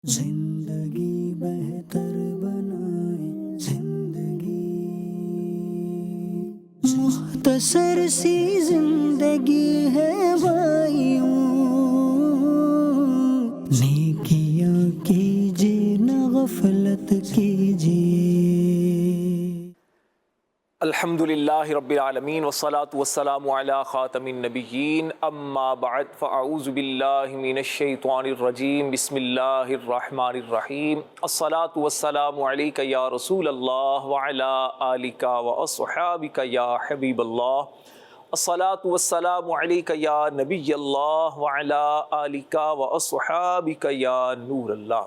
زندگی بہتر بنائے زندگی، مختصر سی زندگی ہے بھائیوں، نیکیاں کیجیے نہ غفلت کیجیے۔ الحمدللہ رب العالمین والصلاة والسلام علی خاتم النبیین، اما بعد فاعوذ باللہ من الشیطان الرجیم، بسم اللہ الرحمن الرحیم۔ الصلاة والسلام علیک یا رسول اللہ وعلی آلک واصحابک یا حبیب اللہ۔ الصلاة والسلام علیک یا نبی اللہ وعلی آلک واصحابک یا نور اللہ۔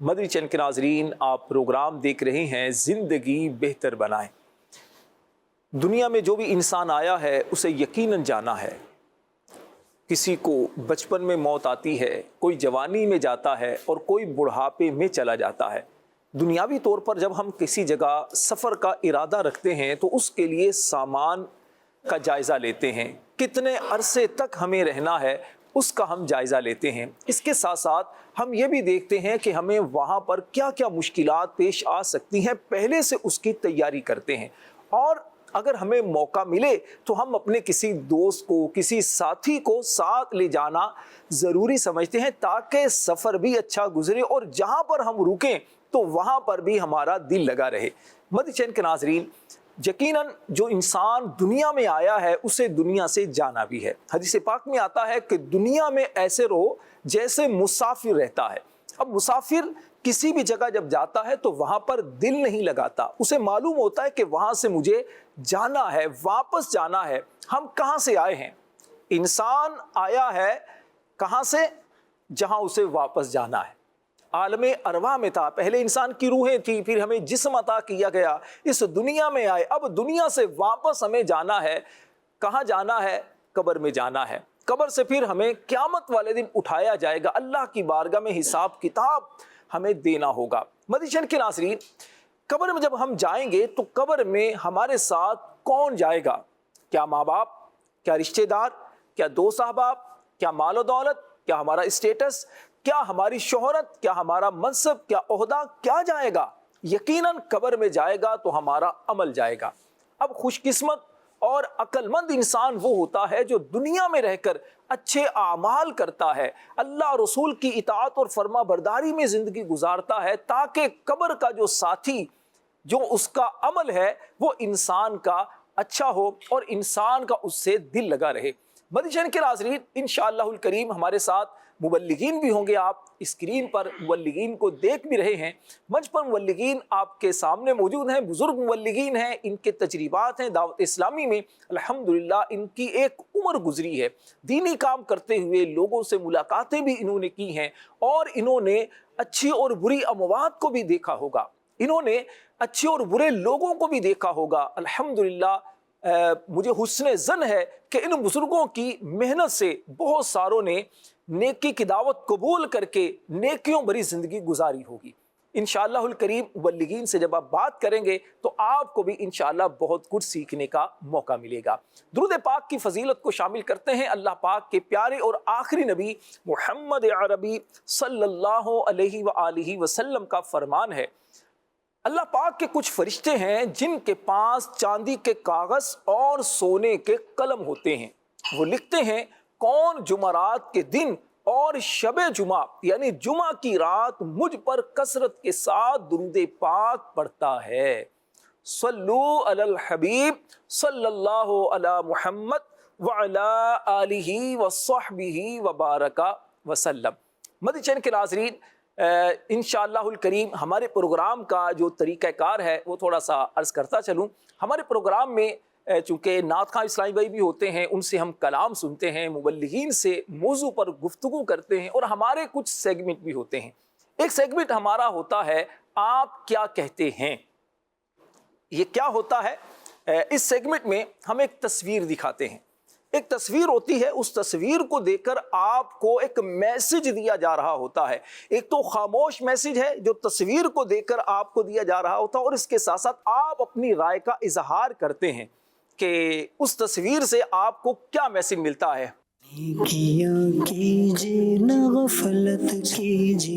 مدنی چینل کے ناظرین، آپ پروگرام دیکھ رہے ہیں زندگی بہتر بنائیں۔ دنیا میں جو بھی انسان آیا ہے اسے یقیناً جانا ہے۔ کسی کو بچپن میں موت آتی ہے، کوئی جوانی میں جاتا ہے اور کوئی بڑھاپے میں چلا جاتا ہے۔ دنیاوی طور پر جب ہم کسی جگہ سفر کا ارادہ رکھتے ہیں تو اس کے لیے سامان کا جائزہ لیتے ہیں، کتنے عرصے تک ہمیں رہنا ہے اس کا ہم جائزہ لیتے ہیں۔ اس کے ساتھ ساتھ ہم یہ بھی دیکھتے ہیں کہ ہمیں وہاں پر کیا کیا مشکلات پیش آ سکتی ہیں، پہلے سے اس کی تیاری کرتے ہیں۔ اور اگر ہمیں موقع ملے تو ہم اپنے کسی دوست کو، کسی ساتھی کو ساتھ لے جانا ضروری سمجھتے ہیں تاکہ سفر بھی اچھا گزرے اور جہاں پر ہم رکیں تو وہاں پر بھی ہمارا دل لگا رہے۔ مدنی چینل کے ناظرین، یقیناً جو انسان دنیا میں آیا ہے اسے دنیا سے جانا بھی ہے۔ حدیث پاک میں آتا ہے کہ دنیا میں ایسے رہو جیسے مسافر رہتا ہے۔ اب مسافر کسی بھی جگہ جب جاتا ہے تو وہاں پر دل نہیں لگاتا، اسے معلوم ہوتا ہے کہ وہاں سے مجھے جانا ہے، واپس جانا ہے۔ ہم کہاں سے آئے ہیں؟ انسان آیا ہے کہاں سے؟ جہاں اسے واپس جانا ہے۔ عالم ارواح میں تھا، پہلے انسان کی روحیں تھی، پھر ہمیں جسم عطا کیا گیا، اس دنیا میں آئے، اب دنیا سے واپس ہمیں جانا ہے۔ کہاں جانا ہے؟ قبر میں جانا ہے۔ قبر سے پھر ہمیں قیامت والے دن اٹھایا جائے گا، اللہ کی بارگاہ میں حساب کتاب ہمیں دینا ہوگا۔ مدنی چینل کے ناظرین، قبر میں جب ہم جائیں گے تو قبر میں ہمارے ساتھ کون جائے گا؟ کیا ماں باپ؟ کیا رشتہ دار؟ کیا دوست احباب؟ کیا مال و دولت؟ کیا ہمارا اسٹیٹس؟ کیا ہماری شہرت؟ کیا ہمارا منصب؟ کیا عہدہ؟ کیا جائے گا؟ یقیناً قبر میں جائے گا تو ہمارا عمل جائے گا۔ اب خوش قسمت اور عقل مند انسان وہ ہوتا ہے جو دنیا میں رہ کر اچھے اعمال کرتا ہے، اللہ رسول کی اطاعت اور فرما برداری میں زندگی گزارتا ہے، تاکہ قبر کا جو ساتھی، جو اس کا عمل ہے وہ انسان کا اچھا ہو اور انسان کا اس سے دل لگا رہے۔ مدنی چینل کے ناظرین، انشاءاللہ الکریم ہمارے ساتھ مبلغین بھی ہوں گے۔ آپ اسکرین پر مبلغین کو دیکھ بھی رہے ہیں، منچ پر مبلغین آپ کے سامنے موجود ہیں، بزرگ مبلغین ہیں، ان کے تجربات ہیں دعوت اسلامی میں۔ الحمدللہ ان کی ایک عمر گزری ہے، دینی کام کرتے ہوئے لوگوں سے ملاقاتیں بھی انہوں نے کی ہیں، اور انہوں نے اچھی اور بری اموات کو بھی دیکھا ہوگا، انہوں نے اچھے اور برے لوگوں کو بھی دیکھا ہوگا۔ الحمدللہ مجھے حسن ظن ہے کہ ان بزرگوں کی محنت سے بہت ساروں نے نیکی کی دعوت قبول کر کے نیکیوں بھری زندگی گزاری ہوگی۔ انشاءاللہ الکریم مبلغین سے جب آپ بات کریں گے تو آپ کو بھی انشاءاللہ بہت کچھ سیکھنے کا موقع ملے گا۔ درود پاک کی فضیلت کو شامل کرتے ہیں۔ اللہ پاک کے پیارے اور آخری نبی محمد عربی صلی اللہ علیہ وآلہ وسلم کا فرمان ہے، اللہ پاک کے کچھ فرشتے ہیں جن کے پاس چاندی کے کاغذ اور سونے کے قلم ہوتے ہیں، وہ لکھتے ہیں کون جمعرات کے دن اور شب جمعہ یعنی جمعہ کی رات مجھ پر کثرت کے ساتھ درود پاک پڑھتا ہے۔ صلو علی الحبیب صلی اللہ علی محمد وعلی آلہ وصحبہ وبارک وسلم۔ مدنی چینل کے ناظرین، انشاءاللہ الکریم ہمارے پروگرام کا جو طریقہ کار ہے وہ تھوڑا سا عرض کرتا چلوں۔ ہمارے پروگرام میں چونکہ نعت خواں اسلامی بھائی بھی ہوتے ہیں، ان سے ہم کلام سنتے ہیں، مبلغین سے موضوع پر گفتگو کرتے ہیں، اور ہمارے کچھ سیگمنٹ بھی ہوتے ہیں۔ ایک سیگمنٹ ہمارا ہوتا ہے آپ کیا کہتے ہیں۔ یہ کیا ہوتا ہے؟ اس سیگمنٹ میں ہم ایک تصویر دکھاتے ہیں، ایک تصویر ہوتی ہے، اس تصویر کو دیکھ کر آپ کو ایک میسج دیا جا رہا ہوتا ہے۔ ایک تو خاموش میسج ہے جو تصویر کو دیکھ کر آپ کو دیا جا رہا ہوتا ہے، اور اس کے ساتھ ساتھ آپ اپنی رائے کا اظہار کرتے ہیں کہ اس تصویر سے آپ کو کیا میسج ملتا ہے۔ کیا کیجیے نہ غفلت کیجیے.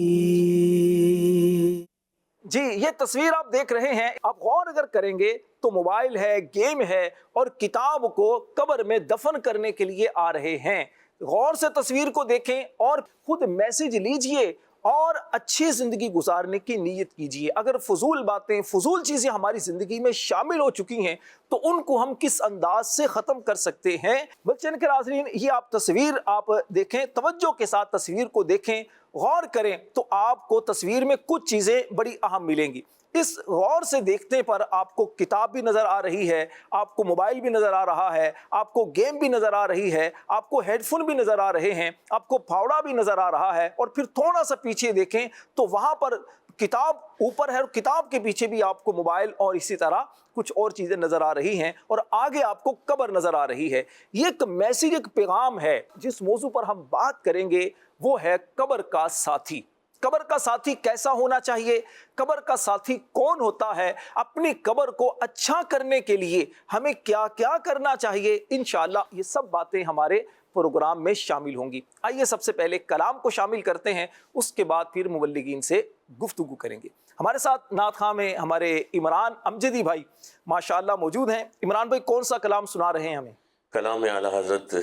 جی یہ تصویر آپ دیکھ رہے ہیں، آپ غور اگر کریں گے تو موبائل ہے، گیم ہے، اور کتاب کو قبر میں دفن کرنے کے لیے آ رہے ہیں. غور سے تصویر کو دیکھیں اور خود میسج لیجئے اور اچھی زندگی گزارنے کی نیت کیجئے. اگر فضول باتیں، فضول چیزیں ہماری زندگی میں شامل ہو چکی ہیں تو ان کو ہم کس انداز سے ختم کر سکتے ہیں. بچن کے ناظرین، یہ آپ تصویر آپ دیکھیں، توجہ کے ساتھ تصویر کو دیکھیں، غور کریں تو آپ کو تصویر میں کچھ چیزیں بڑی اہم ملیں گی. اس غور سے دیکھنے پر آپ کو کتاب بھی نظر آ رہی ہے، آپ کو موبائل بھی نظر آ رہا ہے، آپ کو گیم بھی نظر آ رہی ہے، آپ کو ہیڈ فون بھی نظر آ رہے ہیں، آپ کو پھاوڑا بھی نظر آ رہا ہے، اور پھر تھوڑا سا پیچھے دیکھیں تو وہاں پر کتاب اوپر ہے اور کتاب کے پیچھے بھی آپ کو موبائل اور اسی طرح کچھ اور چیزیں نظر آ رہی ہیں، اور آگے آپ کو قبر نظر آ رہی ہے. یہ ایک میسج، ایک پیغام ہے. جس موضوع پر ہم بات کریں گے وہ ہے قبر کا ساتھی. قبر کا ساتھی کیسا ہونا چاہیے؟ قبر کا ساتھی کون ہوتا ہے؟ اپنی قبر کو اچھا کرنے کے لیے ہمیں کیا کیا کرنا چاہیے؟ انشاءاللہ یہ سب باتیں ہمارے پروگرام میں شامل ہوں گی. آئیے سب سے پہلے کلام کو شامل کرتے ہیں، اس کے بعد پھر مبلغین سے گفتگو کریں گے. ہمارے ساتھ نعت خواں میں ہمارے عمران امجدی بھائی ماشاءاللہ موجود ہیں. عمران بھائی کون سا کلام سنا رہے ہیں ہمیں؟ کلام اعلیٰ حضرت،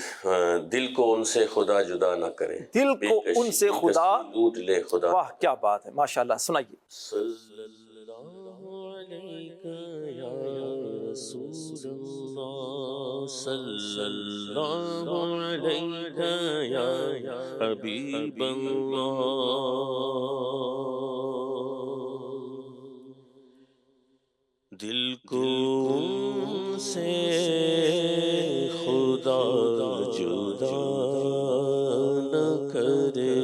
دل کو ان سے خدا جدا نہ کرے، دل کو ان سے خدا لوٹ لے خدا. واہ کیا بات ہے، ماشاءاللہ سنائیے. صلی اللہ علیہ یا رسول اللہ، صلی اللہ علیہ یا حبیب اللہ. دل کو ان سے خدا جدا نہ کرے،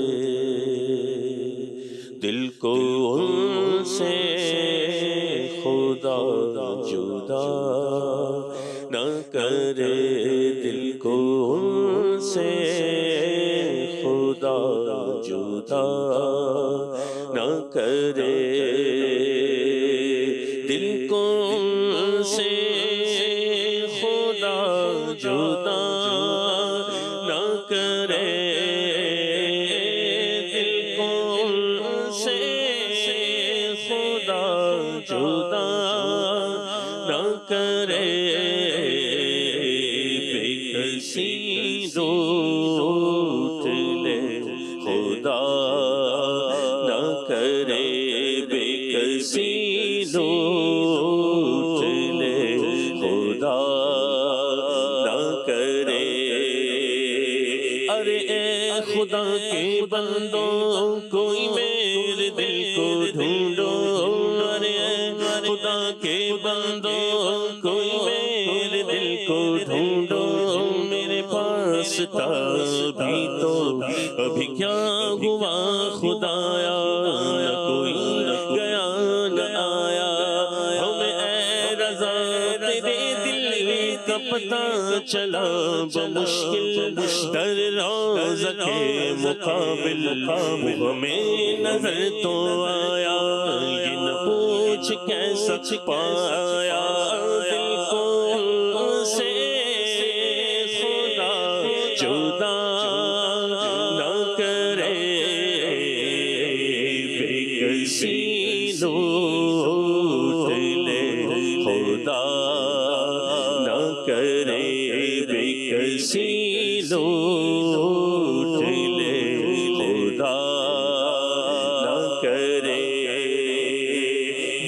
دل کو ان سے خدا جدا نہ کرے، دل کو ان سے خدا جدا نہ کرے، دل کو ان سے خدا جدا نہ کرے، دل کو ان سے خدا جدا نہ کرے. بے کسی لوٹ لے خدا نہ کرے، بے کسی لوٹ لے خدا نہ کرے. ارے اے خدا کے بندوں کوئی میرے دل کو ڈھونڈو، ارے اے خدا کے بندوں کوئی میرے دل کو ڈھونڈو، میرے پاس تھا بھی تو ابھی کیا ہوا خدایا، نہ کوئی گیا نہ آیا، ہمیں اے رضا تیرے دل کا پتہ چلا بمشکل در روزہ کے مقابل، ہمیں نظر تو آیا، یہ نہ پوچھ کیسا پایا، دل کو ان سے خدا جدا نہ کرے، بے کسی لوٹ لے خدا نہ کرے، بے کسی لوٹ لے خدا نہ کرے.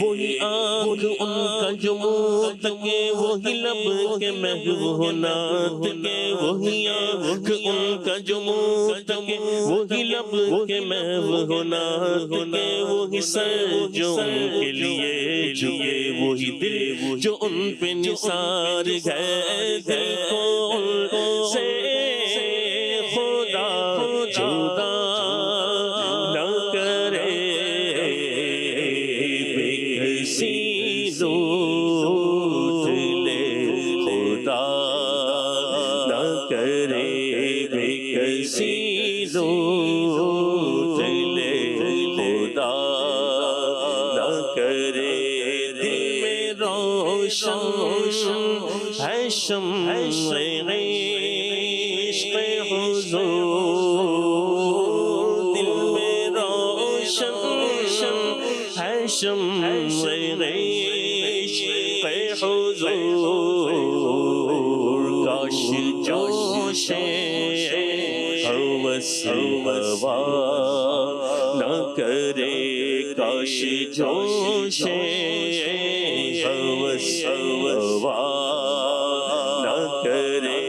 وہی آنکھ ان کا جو منہ تکے، وہی لب کے محو نات کے، وہی آنکھ ان کا جو منہ تکے، وہی لب کے محو نات کے، وہی سر جو ان کے لیے جھکے، وہی دل جو ان پہ نثار گئے، دل کو ان سے خدا جدا نہ کرے، بے کسی لوٹ لے خدا نہ کرے، بے کسی لوٹ لے خدا نہ کرے. دل میں روشن ہے شمع عشق ہے شمع عشق حضور، کاش جوش ہوس ہوا نہ کرے، کاش جوش ہوس ہوا نہ کرے۔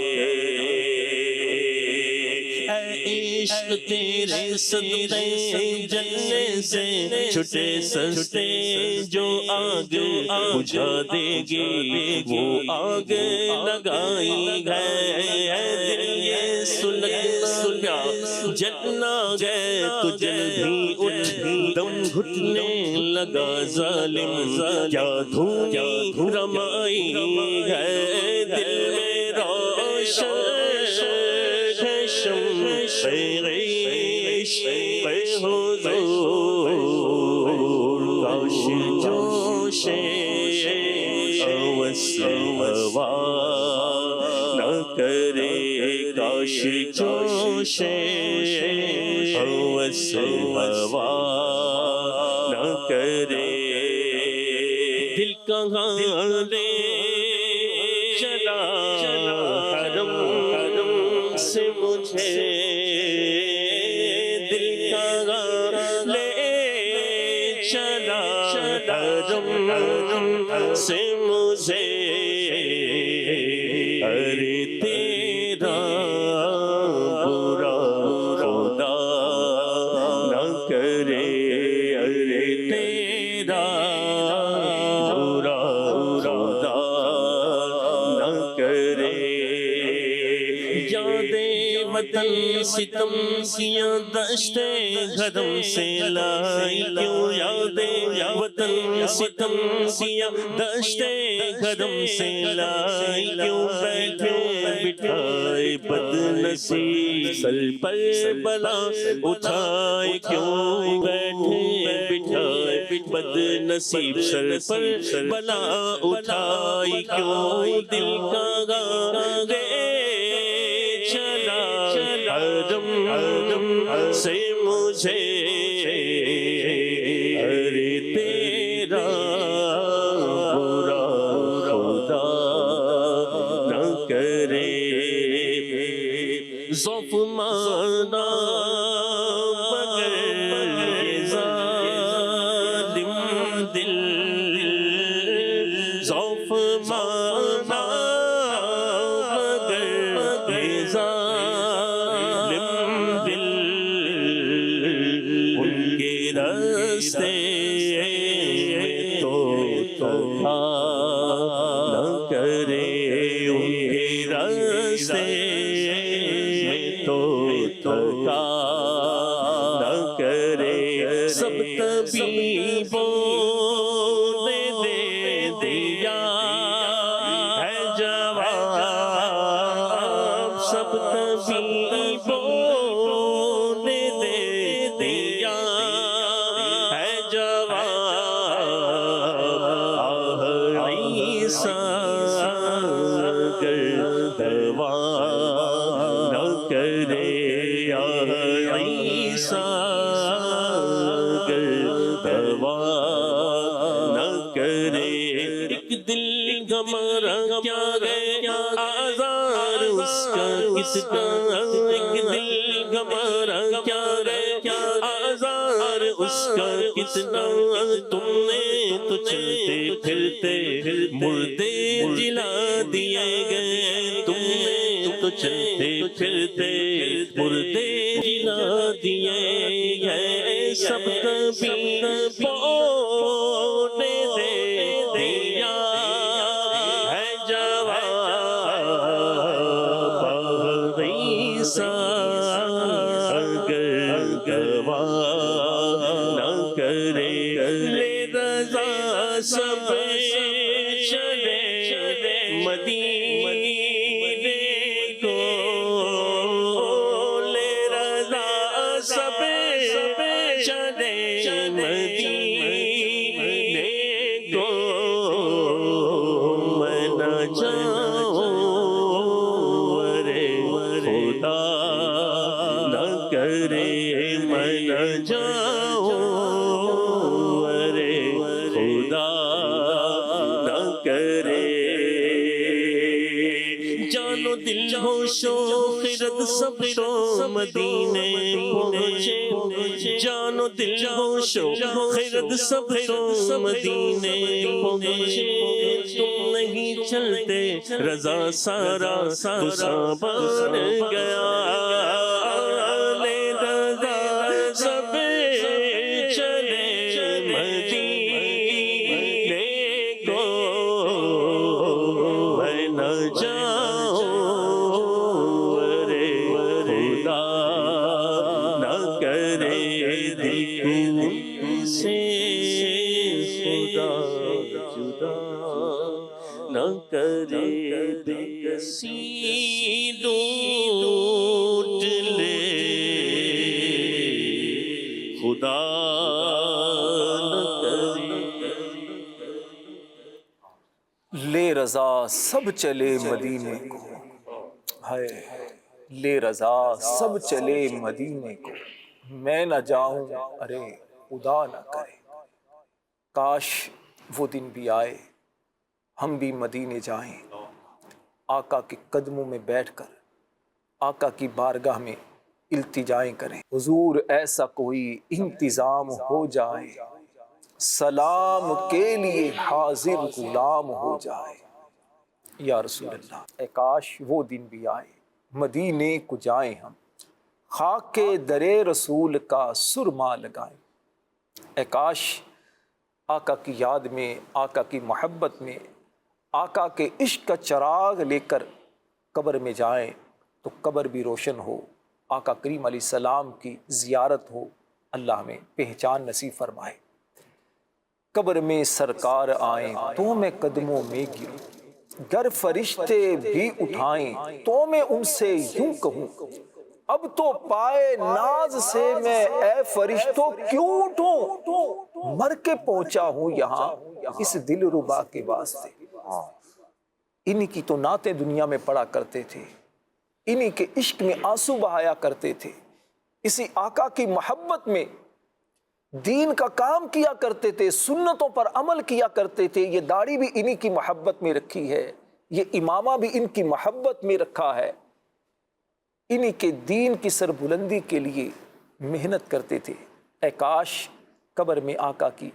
اے عشق تیرے صدقے جلنے سے چھٹے سستے، جو آگ بجھا دے گی وہ آگ لگائی ہے۔ دل یہ سلگنا جلنا گئے تو جل بھی اٹھ، دم گھٹنے لگا ظالم کیا دھوم رمائی ہے۔ دل میں روشن ہے شمع عشق حضور، کاش جوش ہوس ہوا نہ کرے، کاش جوش ہوس ہوا نہ کرے۔ دل کہاں لے چلا حرم سے مجھے، دل کہاں لے چلا حرم سے مجھے، ارے تیرا برا خدا نہ کرے، ارے تیرا برا خدا نہ کرے۔ یاد وطن ستم کیا دشتے گھرم سے لائی کیوں، یاد وطن ستم کیا دشتے گھرم سے لائی کیوں، بیٹھے بٹھائے بد نصیب سر پر بلا اٹھائے کیوں، بیٹھے بٹھائے بد نصیب سر پر بلا اٹھائے کیوں، دل کا گے چلا حرم سے مجھے، ارے تیرا برا خدا نہ کرے۔ ضعف مانا مگر یہ ظالم دل، ضعف مانا مگر یہ ظالم دل، ان کے راستے میں تو تھا نہ کرے، ان کے راستے میں تو تھا نہ کرے۔ سب طبیبوں نے دے دیا ہے جواب، سب طبیبوں نے دے دیا ہے جواب، آہ عیسیٰ گر دوا نہ کرے، آہ عیسیٰ گر دوا نہ کرے۔ ایک دل ہمارا کیا گیا آزار اس کا کتنا، ایک دل ہمارا کیا گیا آزار اس کا کتنا، تم نے تو چلتے پھرتے مردے جلا دیے گئے، تم نے تو چلتے پھرتے مردے جلا دیے گئے، سب طبیبوں نے دے دیا ہے جواب، عیسیٰ اگر گوا نہ کرے، لے رضا سب چلے مدینے کو، لے رضا سب چلے مدینے کو، میں نہ جاؤں ارے خدا نہ کرے، میں نہ جاؤں ارے دل ہو شوق رد سب تو مدینے پہنچے، جان و دل ہو شوق رد سب تو مدینے پہنچے، تم نہیں چلتے رضا سارا تو بن گیا، لے رضا سب چلے مدینے کو، میں نہ جاؤں ارے خدا نہ کرے دل سے خدا جدا نہ کرے کسی لوٹ لے خدا نہ کرے۔ لے رضا سب چلے مدینے کو، ہائے لے رضا سب چلے مدینے کو، میں نہ جاؤں ارے خدا نہ کرے۔ کاش وہ دن بھی آئے ہم بھی مدینے جائیں، آقا کے قدموں میں بیٹھ کر آقا کی بارگاہ میں التجائیں کریں، حضور ایسا کوئی انتظام ہو جائے، سلام کے لیے حاضر غلام ہو جائے۔ یا رسول اللہ، اے کاش وہ دن بھی آئے مدینے کو جائیں ہم، خاک کے درے رسول کا سرما لگائیں۔ اے کاش آقا کی یاد میں، آقا کی محبت میں، آقا کے عشق کا چراغ لے کر قبر میں جائیں تو قبر بھی روشن ہو، آقا کریم علیہ السلام کی زیارت ہو، اللہ ہمیں پہچان نصیب فرمائے۔ قبر میں سرکار آئیں تو میں قدموں میں گروں، گر فرشتے بھی اٹھائیں تو میں ان سے یوں کہوں، اب تو پائے ناز سے میں اے فرشتوں کیوں اٹھوں، مر کے پہنچا ہوں یہاں اس دل ربا کے واسطے۔ انہی کی تو نعتیں دنیا میں پڑھا کرتے تھے، انہی کے عشق میں آنسو بہایا کرتے تھے، اسی آقا کی محبت میں دین کا کام کیا کرتے تھے، سنتوں پر عمل کیا کرتے تھے۔ یہ داڑھی بھی انہی کی محبت میں رکھی ہے، یہ امامہ بھی ان کی محبت میں رکھا ہے، انہی کے دین کی سربلندی کے لیے محنت کرتے تھے۔ اے کاش قبر میں آقا کی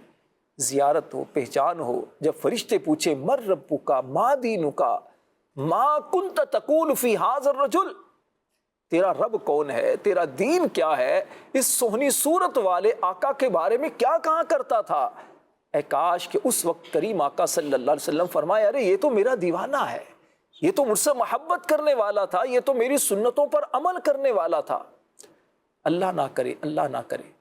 زیارت ہو، پہچان ہو، جب فرشتے پوچھے مر ربک ما دینک ما کنت تقول فی ھذا الرجل، تیرا رب کون ہے، تیرا دین کیا ہے، اس سہنی صورت والے آقا کے بارے میں کیا کہا کرتا تھا۔ اے کاش کہ اس وقت کریم آقا صلی اللہ علیہ وسلم فرمایا ارے یہ تو میرا دیوانہ ہے، یہ تو مجھ سے محبت کرنے والا تھا، یہ تو میری سنتوں پر عمل کرنے والا تھا۔ اللہ نہ کرے، اللہ نہ کرے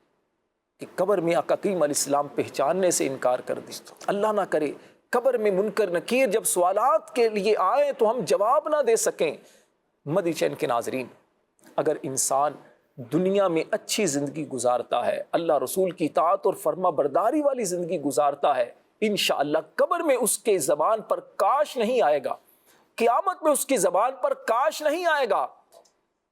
کہ قبر میں آقا کریم علیہ السلام پہچاننے سے انکار کر دے، اللہ نہ کرے قبر میں منکر نکیر جب سوالات کے لیے آئیں تو ہم جواب نہ دے سکیں۔ مدنی چین کے ناظرین، اگر انسان دنیا میں اچھی زندگی گزارتا ہے، اللہ رسول کی اطاعت اور فرما برداری والی زندگی گزارتا ہے، انشاءاللہ قبر میں اس کے زبان پر کاش نہیں آئے گا، قیامت میں اس کی زبان پر کاش نہیں آئے گا،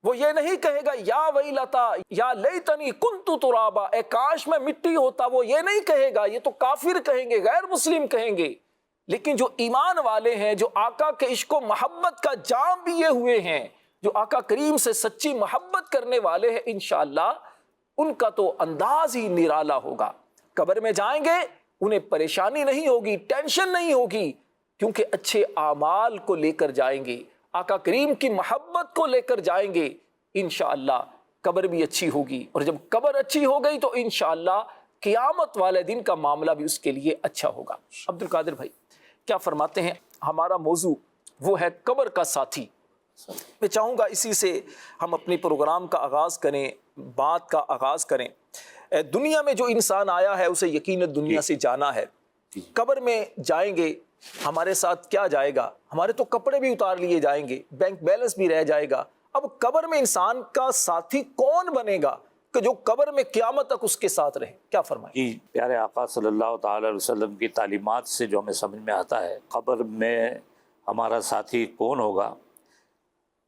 وہ یہ نہیں کہے گا یا ویلتا یا لیتنی کنت ترابا، اے کاش میں مٹی ہوتا، وہ یہ نہیں کہے گا، یہ تو کافر کہیں گے، غیر مسلم کہیں گے۔ لیکن جو ایمان والے ہیں، جو آقا کے عشق و محبت کا جام پیے ہوئے ہیں، جو آقا کریم سے سچی محبت کرنے والے ہیں، انشاءاللہ ان کا تو انداز ہی نرالا ہوگا۔ قبر میں جائیں گے انہیں پریشانی نہیں ہوگی، ٹینشن نہیں ہوگی، کیونکہ اچھے اعمال کو لے کر جائیں گے، آقا کریم کی محبت کو لے کر جائیں گے، انشاءاللہ قبر بھی اچھی ہوگی، اور جب قبر اچھی ہو گئی تو انشاءاللہ قیامت والے دن کا معاملہ بھی اس کے لیے اچھا ہوگا۔ عبد القادر بھائی کیا فرماتے ہیں؟ ہمارا موضوع وہ ہے قبر کا ساتھی۔ میں چاہوں گا اسی سے ہم اپنی پروگرام کا آغاز کریں، بات کا آغاز کریں۔ دنیا میں جو انسان آیا ہے اسے یقیناً دنیا سے جانا ہے، قبر میں جائیں گے ہمارے ساتھ کیا جائے گا؟ ہمارے تو کپڑے بھی اتار لیے جائیں گے، بینک بیلنس بھی رہ جائے گا۔ اب قبر میں انسان کا ساتھی کون بنے گا کہ جو قبر میں قیامت تک اس کے ساتھ رہے؟ کیا فرمائیں؟ جی، پیارے آقا صلی اللہ تعالی علیہ وسلم کی تعلیمات سے جو ہمیں سمجھ میں آتا ہے، قبر میں ہمارا ساتھی کون ہوگا،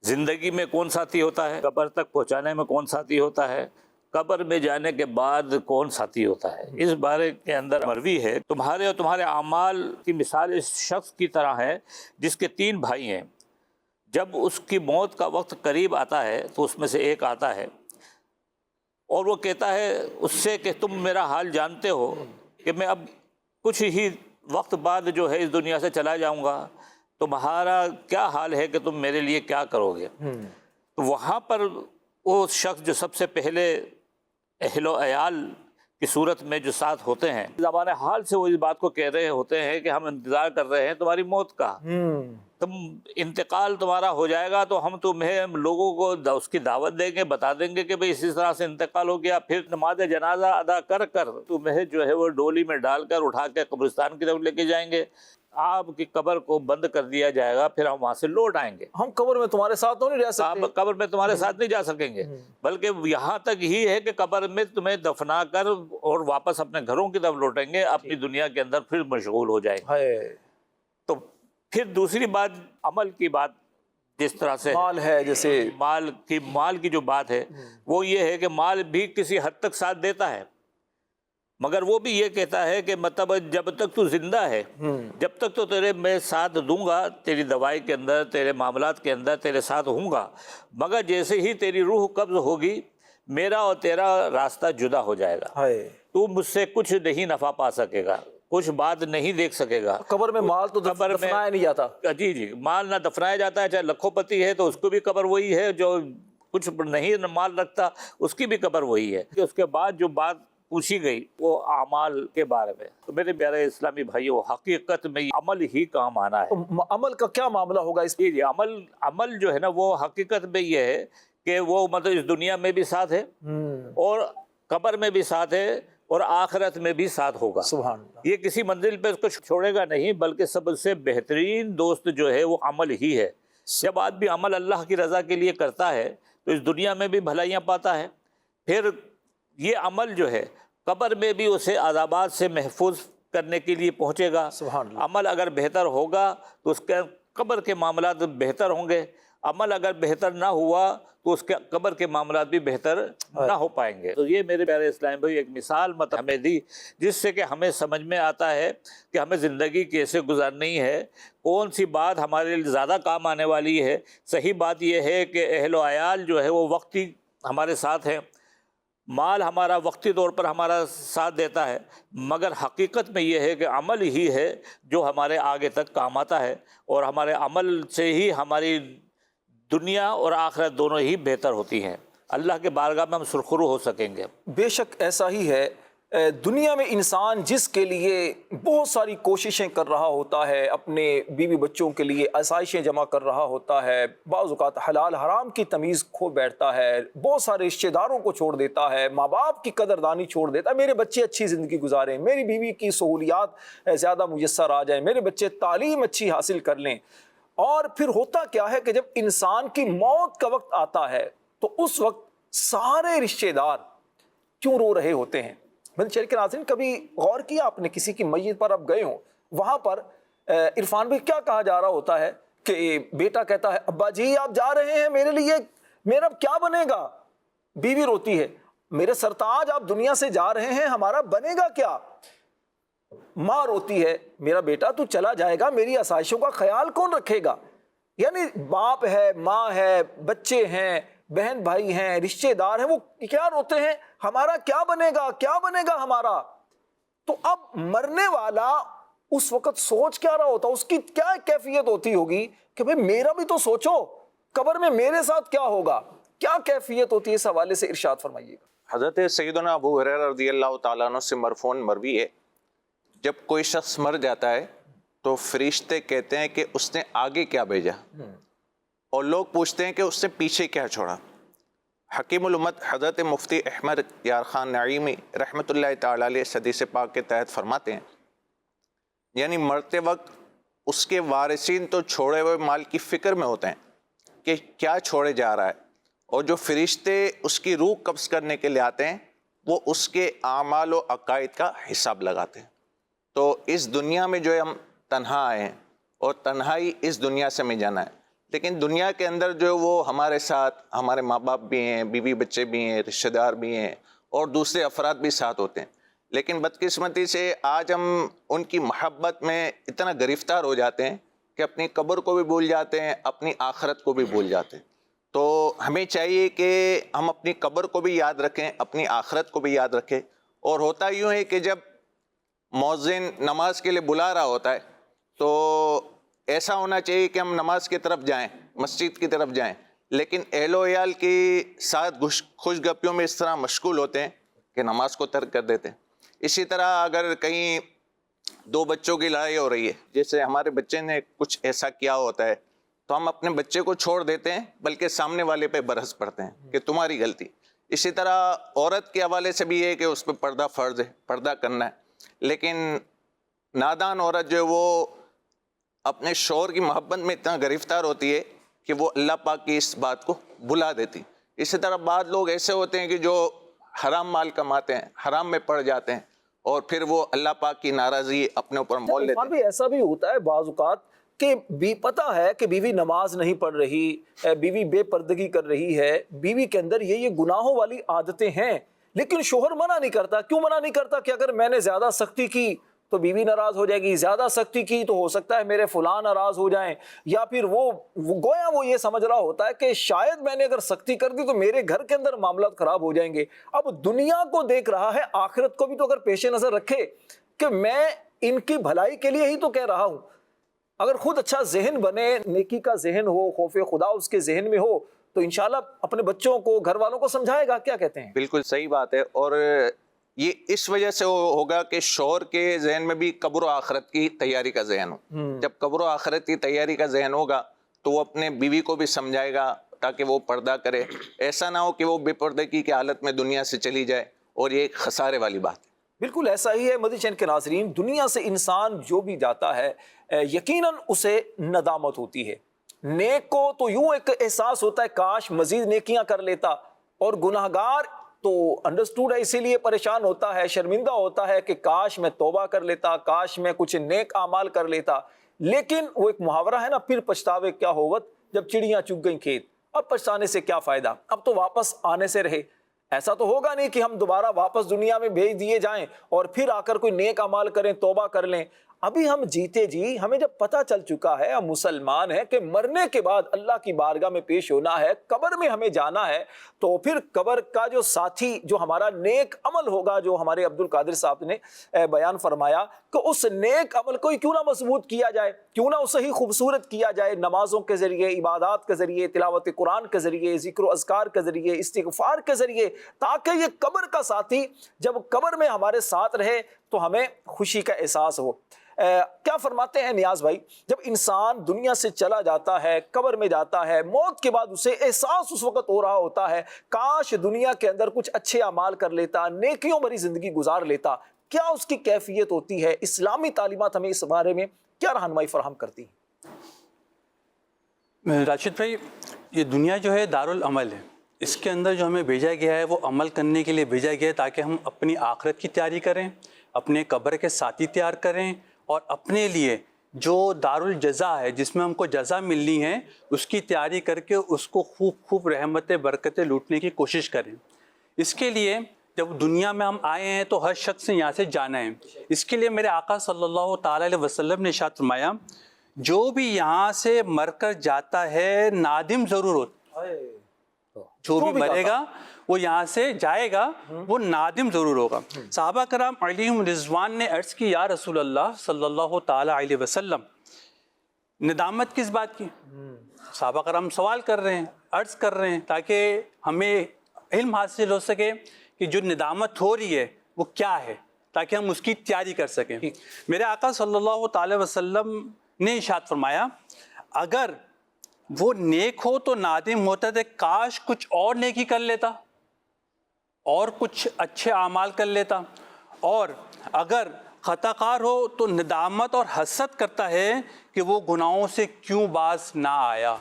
زندگی میں کون ساتھی ہوتا ہے، قبر تک پہنچانے میں کون ساتھی ہوتا ہے، قبر میں جانے کے بعد کون ساتھی ہوتا ہے، اس بارے کے اندر مروی ہے تمہارے اور تمہارے اعمال کی مثال اس شخص کی طرح ہے جس کے 3 بھائی ہیں، جب اس کی موت کا وقت قریب آتا ہے تو اس میں سے ایک آتا ہے اور وہ کہتا ہے اس سے کہ تم میرا حال جانتے ہو کہ میں اب کچھ ہی وقت بعد جو ہے اس دنیا سے چلا جاؤں گا، تمہارا کیا حال ہے کہ تم میرے لیے کیا کرو گے؟ تو وہاں پر وہ شخص جو سب سے پہلے اہل و عیال کی صورت میں جو ساتھ ہوتے ہیں، زبان حال سے وہ اس بات کو کہہ رہے ہوتے ہیں کہ ہم انتظار کر رہے ہیں تمہاری موت کا، تم انتقال تمہارا ہو جائے گا تو ہم تمہیں لوگوں کو اس کی دعوت دیں گے، بتا دیں گے کہ بھئی اسی طرح سے انتقال ہو گیا، پھر نماز جنازہ ادا کر کر تمہیں جو ہے وہ ڈولی میں ڈال کر اٹھا کے قبرستان کی طرف لے کے جائیں گے، آپ کی قبر کو بند کر دیا جائے گا، پھر ہم وہاں سے لوٹ آئیں گے، ہم قبر میں تمہارے ساتھ تو نہیں رہ سکتے، آپ قبر میں تمہارے ساتھ نہیں جا سکیں گے، بلکہ یہاں تک ہی ہے کہ قبر میں تمہیں دفنا کر اور واپس اپنے گھروں کی طرف لوٹیں گے، اپنی دنیا کے اندر پھر مشغول ہو جائیں گے۔ تو پھر دوسری بات عمل کی بات، جس طرح سے مال ہے، جیسے مال کی جو بات ہے وہ یہ ہے کہ مال بھی کسی حد تک ساتھ دیتا ہے، مگر وہ بھی یہ کہتا ہے کہ مطلب جب تک تو زندہ ہے، جب تک تو تیرے میں ساتھ دوں گا، تیری دوائی کے اندر، تیرے معاملات کے اندر تیرے ساتھ ہوں گا، مگر جیسے ہی تیری روح قبض ہوگی میرا اور تیرا راستہ جدا ہو جائے گا، تو مجھ سے کچھ نہیں نفع پا سکے گا، کچھ بات نہیں دیکھ سکے گا۔ قبر میں مال تو دفنایا نہیں جاتا، جی مال نہ دفنایا جاتا ہے، چاہے لکھوں پتی ہے تو اس کو بھی قبر وہی ہے، جو کچھ نہیں مال رکھتا اس کی بھی قبر وہی ہے۔ اس کے بعد جو بات پوچھی گئی وہ اعمال کے بارے میں، تو میرے پیارے اسلامی بھائیو، حقیقت میں عمل ہی کام آنا ہے۔ عمل کا کیا معاملہ ہوگا اس جی عمل جو ہے نا وہ حقیقت میں یہ ہے کہ وہ مطلب اس دنیا میں بھی ساتھ ہے اور قبر میں بھی ساتھ ہے اور آخرت میں بھی ساتھ ہوگا۔ سبحان اللہ۔ یہ کسی منزل پہ اس کو چھوڑے گا نہیں، بلکہ سب سے بہترین دوست جو ہے وہ عمل ہی ہے۔ جب آدمی عمل اللہ کی رضا کے لیے کرتا ہے تو اس دنیا میں بھی بھلائیاں پاتا ہے، پھر یہ عمل جو ہے قبر میں بھی اسے عذابات سے محفوظ کرنے کے لیے پہنچے گا۔ سبحان اللہ۔ عمل اگر بہتر ہوگا تو اس کے قبر کے معاملات بہتر ہوں گے، عمل اگر بہتر نہ ہوا تو اس کے قبر کے معاملات بھی بہتر نہ ہو پائیں گے۔ تو یہ میرے پیارے اسلام بھائی ایک مثال ہمیں دی، جس سے کہ ہمیں سمجھ میں آتا ہے کہ ہمیں زندگی کیسے گزارنی ہے، کون سی بات ہمارے لیے زیادہ کام آنے والی ہے۔ صحیح بات یہ ہے کہ اہل و عیال جو ہے وہ وقتی ہمارے ساتھ ہیں، مال ہمارا وقتی طور پر ہمارا ساتھ دیتا ہے، مگر حقیقت میں یہ ہے کہ عمل ہی ہے جو ہمارے آگے تک کام آتا ہے، اور ہمارے عمل سے ہی ہماری دنیا اور آخرت دونوں ہی بہتر ہوتی ہیں، اللہ کے بارگاہ میں ہم سرخرو ہو سکیں گے۔ بے شک ایسا ہی ہے۔ دنیا میں انسان جس کے لیے بہت ساری کوششیں کر رہا ہوتا ہے، اپنے بیوی بچوں کے لیے آسائشیں جمع کر رہا ہوتا ہے، بعض اوقات حلال حرام کی تمیز کھو بیٹھتا ہے، بہت سارے رشتہ داروں کو چھوڑ دیتا ہے، ماں باپ کی قدردانی چھوڑ دیتا ہے، میرے بچے اچھی زندگی گزاریں، میری بیوی کی سہولیات زیادہ میسر آ جائیں، میرے بچے تعلیم اچھی حاصل کر لیں۔ اور پھر ہوتا کیا ہے کہ جب انسان کی موت کا وقت آتا ہے تو اس وقت سارے رشتہ دار کیوں رو رہے ہوتے ہیں؟ شریک ناظرین، کبھی غور کیا آپ نے کسی کی میت پر آپ گئے ہوں، وہاں پر عرفان بھائی کیا کہا جا رہا ہوتا ہے کہ بیٹا کہتا ہے ابا جی آپ جا رہے ہیں، میرے لیے میرا کیا بنے گا؟ بیوی روتی ہے میرے سرتاج آپ دنیا سے جا رہے ہیں، ہمارا بنے گا کیا؟ ماں روتی ہے میرا بیٹا تو چلا جائے گا، میری آسائشوں کا خیال کون رکھے گا؟ یعنی باپ ہے، ماں ہے، بچے ہیں، بہن بھائی ہیں، رشتہ دار ہیں، وہ کیا روتے ہیں ہمارا کیا بنے گا، کیا بنے گا ہمارا؟ تو اب مرنے والا اس وقت سوچ کیا رہا ہوتا، اس کی کیا کیفیت ہوتی ہوگی کہ بھئی میرا بھی تو سوچو، قبر میں میرے ساتھ کیا ہوگا، کیا کیفیت ہوتی ہے؟ اس حوالے سے ارشاد فرمائیے گا۔ حضرت سیدنا ابو ہریرہ رضی اللہ تعالیٰ عنہ سے مرفوعاً مروی ہے، جب کوئی شخص مر جاتا ہے تو فرشتے کہتے ہیں کہ اس نے آگے کیا بھیجا، اور لوگ پوچھتے ہیں کہ اس نے پیچھے کیا چھوڑا۔ حکیم الامت حضرت مفتی احمد یار خان نعیمی رحمۃ اللہ تعالیٰ علیہ حدیث پاک کے تحت فرماتے ہیں، یعنی مرتے وقت اس کے وارثین تو چھوڑے ہوئے مال کی فکر میں ہوتے ہیں کہ کیا چھوڑے جا رہا ہے، اور جو فرشتے اس کی روح قبض کرنے کے لیے آتے ہیں وہ اس کے اعمال و عقائد کا حساب لگاتے ہیں۔ تو اس دنیا میں جو ہے ہم تنہا آئے ہیں اور تنہائی اس دنیا سے ہمیں جانا ہے، لیکن دنیا کے اندر جو وہ ہمارے ساتھ ہمارے ماں باپ بھی ہیں، بیوی بچے بھی ہیں، رشتہ دار بھی ہیں، اور دوسرے افراد بھی ساتھ ہوتے ہیں، لیکن بدقسمتی سے آج ہم ان کی محبت میں اتنا گرفتار ہو جاتے ہیں کہ اپنی قبر کو بھی بھول جاتے ہیں، اپنی آخرت کو بھی بھول جاتے ہیں۔ تو ہمیں چاہیے کہ ہم اپنی قبر کو بھی یاد رکھیں، اپنی آخرت کو بھی یاد رکھیں۔ اور ہوتا یوں ہے کہ جب مؤذن نماز کے لیے بلا رہا ہوتا ہے تو ایسا ہونا چاہیے کہ ہم نماز کی طرف جائیں، مسجد کی طرف جائیں، لیکن اہل و عیال کے ساتھ خوش گپیوں میں اس طرح مشغول ہوتے ہیں کہ نماز کو ترک کر دیتے ہیں۔ اسی طرح اگر کہیں دو بچوں کی لڑائی ہو رہی ہے، جیسے ہمارے بچے نے کچھ ایسا کیا ہوتا ہے تو ہم اپنے بچے کو چھوڑ دیتے ہیں، بلکہ سامنے والے پہ برہس پڑتے ہیں کہ تمہاری غلطی۔ اسی طرح عورت کے حوالے سے بھی یہ ہے کہ اس پہ پردہ فرض ہے، پردہ کرنا ہے، لیکن نادان عورت جو ہے وہ اپنے شوہر کی محبت میں اتنا گرفتار ہوتی ہے کہ وہ اللہ پاک کی اس بات کو بھلا دیتی۔ اسی طرح بعض لوگ ایسے ہوتے ہیں کہ جو حرام مال کماتے ہیں، حرام میں پڑ جاتے ہیں، اور پھر وہ اللہ پاک کی ناراضی اپنے اوپر مول لیتے ہیں۔ ایسا بھی ہوتا ہے بعض اوقات کہ پتہ ہے کہ بیوی نماز نہیں پڑھ رہی، بیوی بے پردگی کر رہی ہے، بیوی کے اندر یہ گناہوں والی عادتیں ہیں، لیکن شوہر منع نہیں کرتا۔ کیوں منع نہیں کرتا؟ کہ اگر میں نے زیادہ سختی کی تو بیوی ناراض ہو جائے گی، زیادہ سختی کی تو ہو سکتا ہے میرے فلاں ناراض ہو جائیں، یا پھر وہ گویا وہ یہ سمجھ رہا ہوتا ہے کہ شاید میں نے اگر سختی کر دی تو میرے گھر کے اندر معاملات خراب ہو جائیں گے۔ اب دنیا کو دیکھ رہا ہے، آخرت کو بھی تو اگر پیش نظر رکھے کہ میں ان کی بھلائی کے لیے ہی تو کہہ رہا ہوں۔ اگر خود اچھا ذہن بنے، نیکی کا ذہن ہو، خوف خدا اس کے ذہن میں ہو، تو انشاءاللہ اپنے بچوں کو، گھر والوں کو سمجھائے گا۔ کیا کہتے ہیں؟ بالکل صحیح بات ہے، اور یہ اس وجہ سے ہوگا کہ شوہر کے ذہن میں بھی قبر و آخرت کی تیاری کا ذہن ہو۔ جب قبر و آخرت کی تیاری کا ذہن ہوگا تو وہ اپنے بیوی کو بھی سمجھائے گا تاکہ وہ پردہ کرے۔ ایسا نہ ہو کہ وہ بے پردگی کی حالت میں دنیا سے چلی جائے، اور یہ ایک خسارے والی بات ہے۔ بالکل ایسا ہی ہے مدنی چینل کے ناظرین، دنیا سے انسان جو بھی جاتا ہے یقیناً اسے ندامت ہوتی ہے۔ نیک کو تو یوں ایک احساس ہوتا ہے کاش مزید نیکیاں کر لیتا، اور گناہگار تو انڈرسٹوڈ ہے، اسی لیے پریشان ہوتا ہے، شرمندہ ہوتا ہے کہ کاش میں توبہ کر لیتا، کاش میں کچھ نیک اعمال کر لیتا۔ لیکن وہ ایک محاورہ ہے نا، پھر پچھتاوے کیا ہوت جب چڑیاں چگ گئیں کھیت۔ اب پچھتانے سے کیا فائدہ، اب تو واپس آنے سے رہے۔ ایسا تو ہوگا نہیں کہ ہم دوبارہ واپس دنیا میں بھیج دیے جائیں اور پھر آ کر کوئی نیک اعمال کریں، توبہ کر لیں۔ ابھی ہم جیتے جی ہمیں جب پتہ چل چکا ہے، ہم مسلمان ہیں کہ مرنے کے بعد اللہ کی بارگاہ میں پیش ہونا ہے، قبر میں ہمیں جانا ہے، تو پھر قبر کا جو ساتھی، جو ہمارا نیک عمل ہوگا، جو ہمارے عبد القادر صاحب نے بیان فرمایا کہ اس نیک عمل کو کیوں نہ مضبوط کیا جائے، کیوں نہ اسے ہی خوبصورت کیا جائے، نمازوں کے ذریعے، عبادات کے ذریعے، تلاوت قرآن کے ذریعے، ذکر و اذکار کے ذریعے، استغفار کے ذریعے، تاکہ یہ قبر کا ساتھی جب قبر میں ہمارے ساتھ رہے تو ہمیں خوشی کا احساس ہو۔ کیا فرماتے ہیں نیاز بھائی، جب انسان دنیا سے چلا جاتا ہے، قبر میں جاتا ہے، موت کے بعد اسے احساس اس وقت ہو رہا ہوتا ہے کاش دنیا کے اندر کچھ اچھے اعمال کر لیتا، نیکیوں بھری زندگی گزار لیتا۔ کیا اس کی کیفیت ہوتی ہے؟ اسلامی تعلیمات ہمیں اس بارے میں کیا رہنمائی فراہم کرتی ہیں؟ راشد بھائی، یہ دنیا جو ہے دارالعمل ہے، اس کے اندر جو ہمیں بھیجا گیا ہے وہ عمل کرنے کے لیے بھیجا گیا ہے تاکہ ہم اپنی آخرت کی تیاری کریں، اپنے قبر کے ساتھی تیار کریں، اور اپنے لیے جو دارالجزا ہے جس میں ہم کو جزا ملنی ہے اس کی تیاری کر کے اس کو خوب رحمتیں برکتیں لوٹنے کی کوشش کریں۔ اس کے لیے جب دنیا میں ہم آئے ہیں تو ہر شخص نے یہاں سے جانا ہے۔ اس کے لیے میرے آقا صلی اللہ تعالی علیہ وسلم نے ارشاد فرمایا، جو بھی یہاں سے مر کر جاتا ہے نادم ضرور ہوتا ہے، جو بھی مرے گا وہ یہاں سے جائے گا وہ نادم ضرور ہوگا۔ صحابہ کرام علیہم رضوان نے عرض کی، یا رسول اللہ صلی اللہ تعالی علیہ وسلم، ندامت کس بات کی؟ صحابہ کرام سوال کر رہے ہیں، عرض کر رہے ہیں تاکہ ہمیں علم حاصل ہو سکے کہ جو ندامت ہو رہی ہے وہ کیا ہے، تاکہ ہم اس کی تیاری کر سکیں۔ میرے آقا صلی اللہ تعالی وسلم نے ارشاد فرمایا، اگر وہ نیک ہو تو نادم ہوتا تھا کاش کچھ اور نیکی کر لیتا اور کچھ اچھے اعمال کر لیتا، اور اگر خطا کار ہو تو ندامت اور حسرت کرتا ہے کہ وہ گناہوں سے کیوں باز نہ آیا۔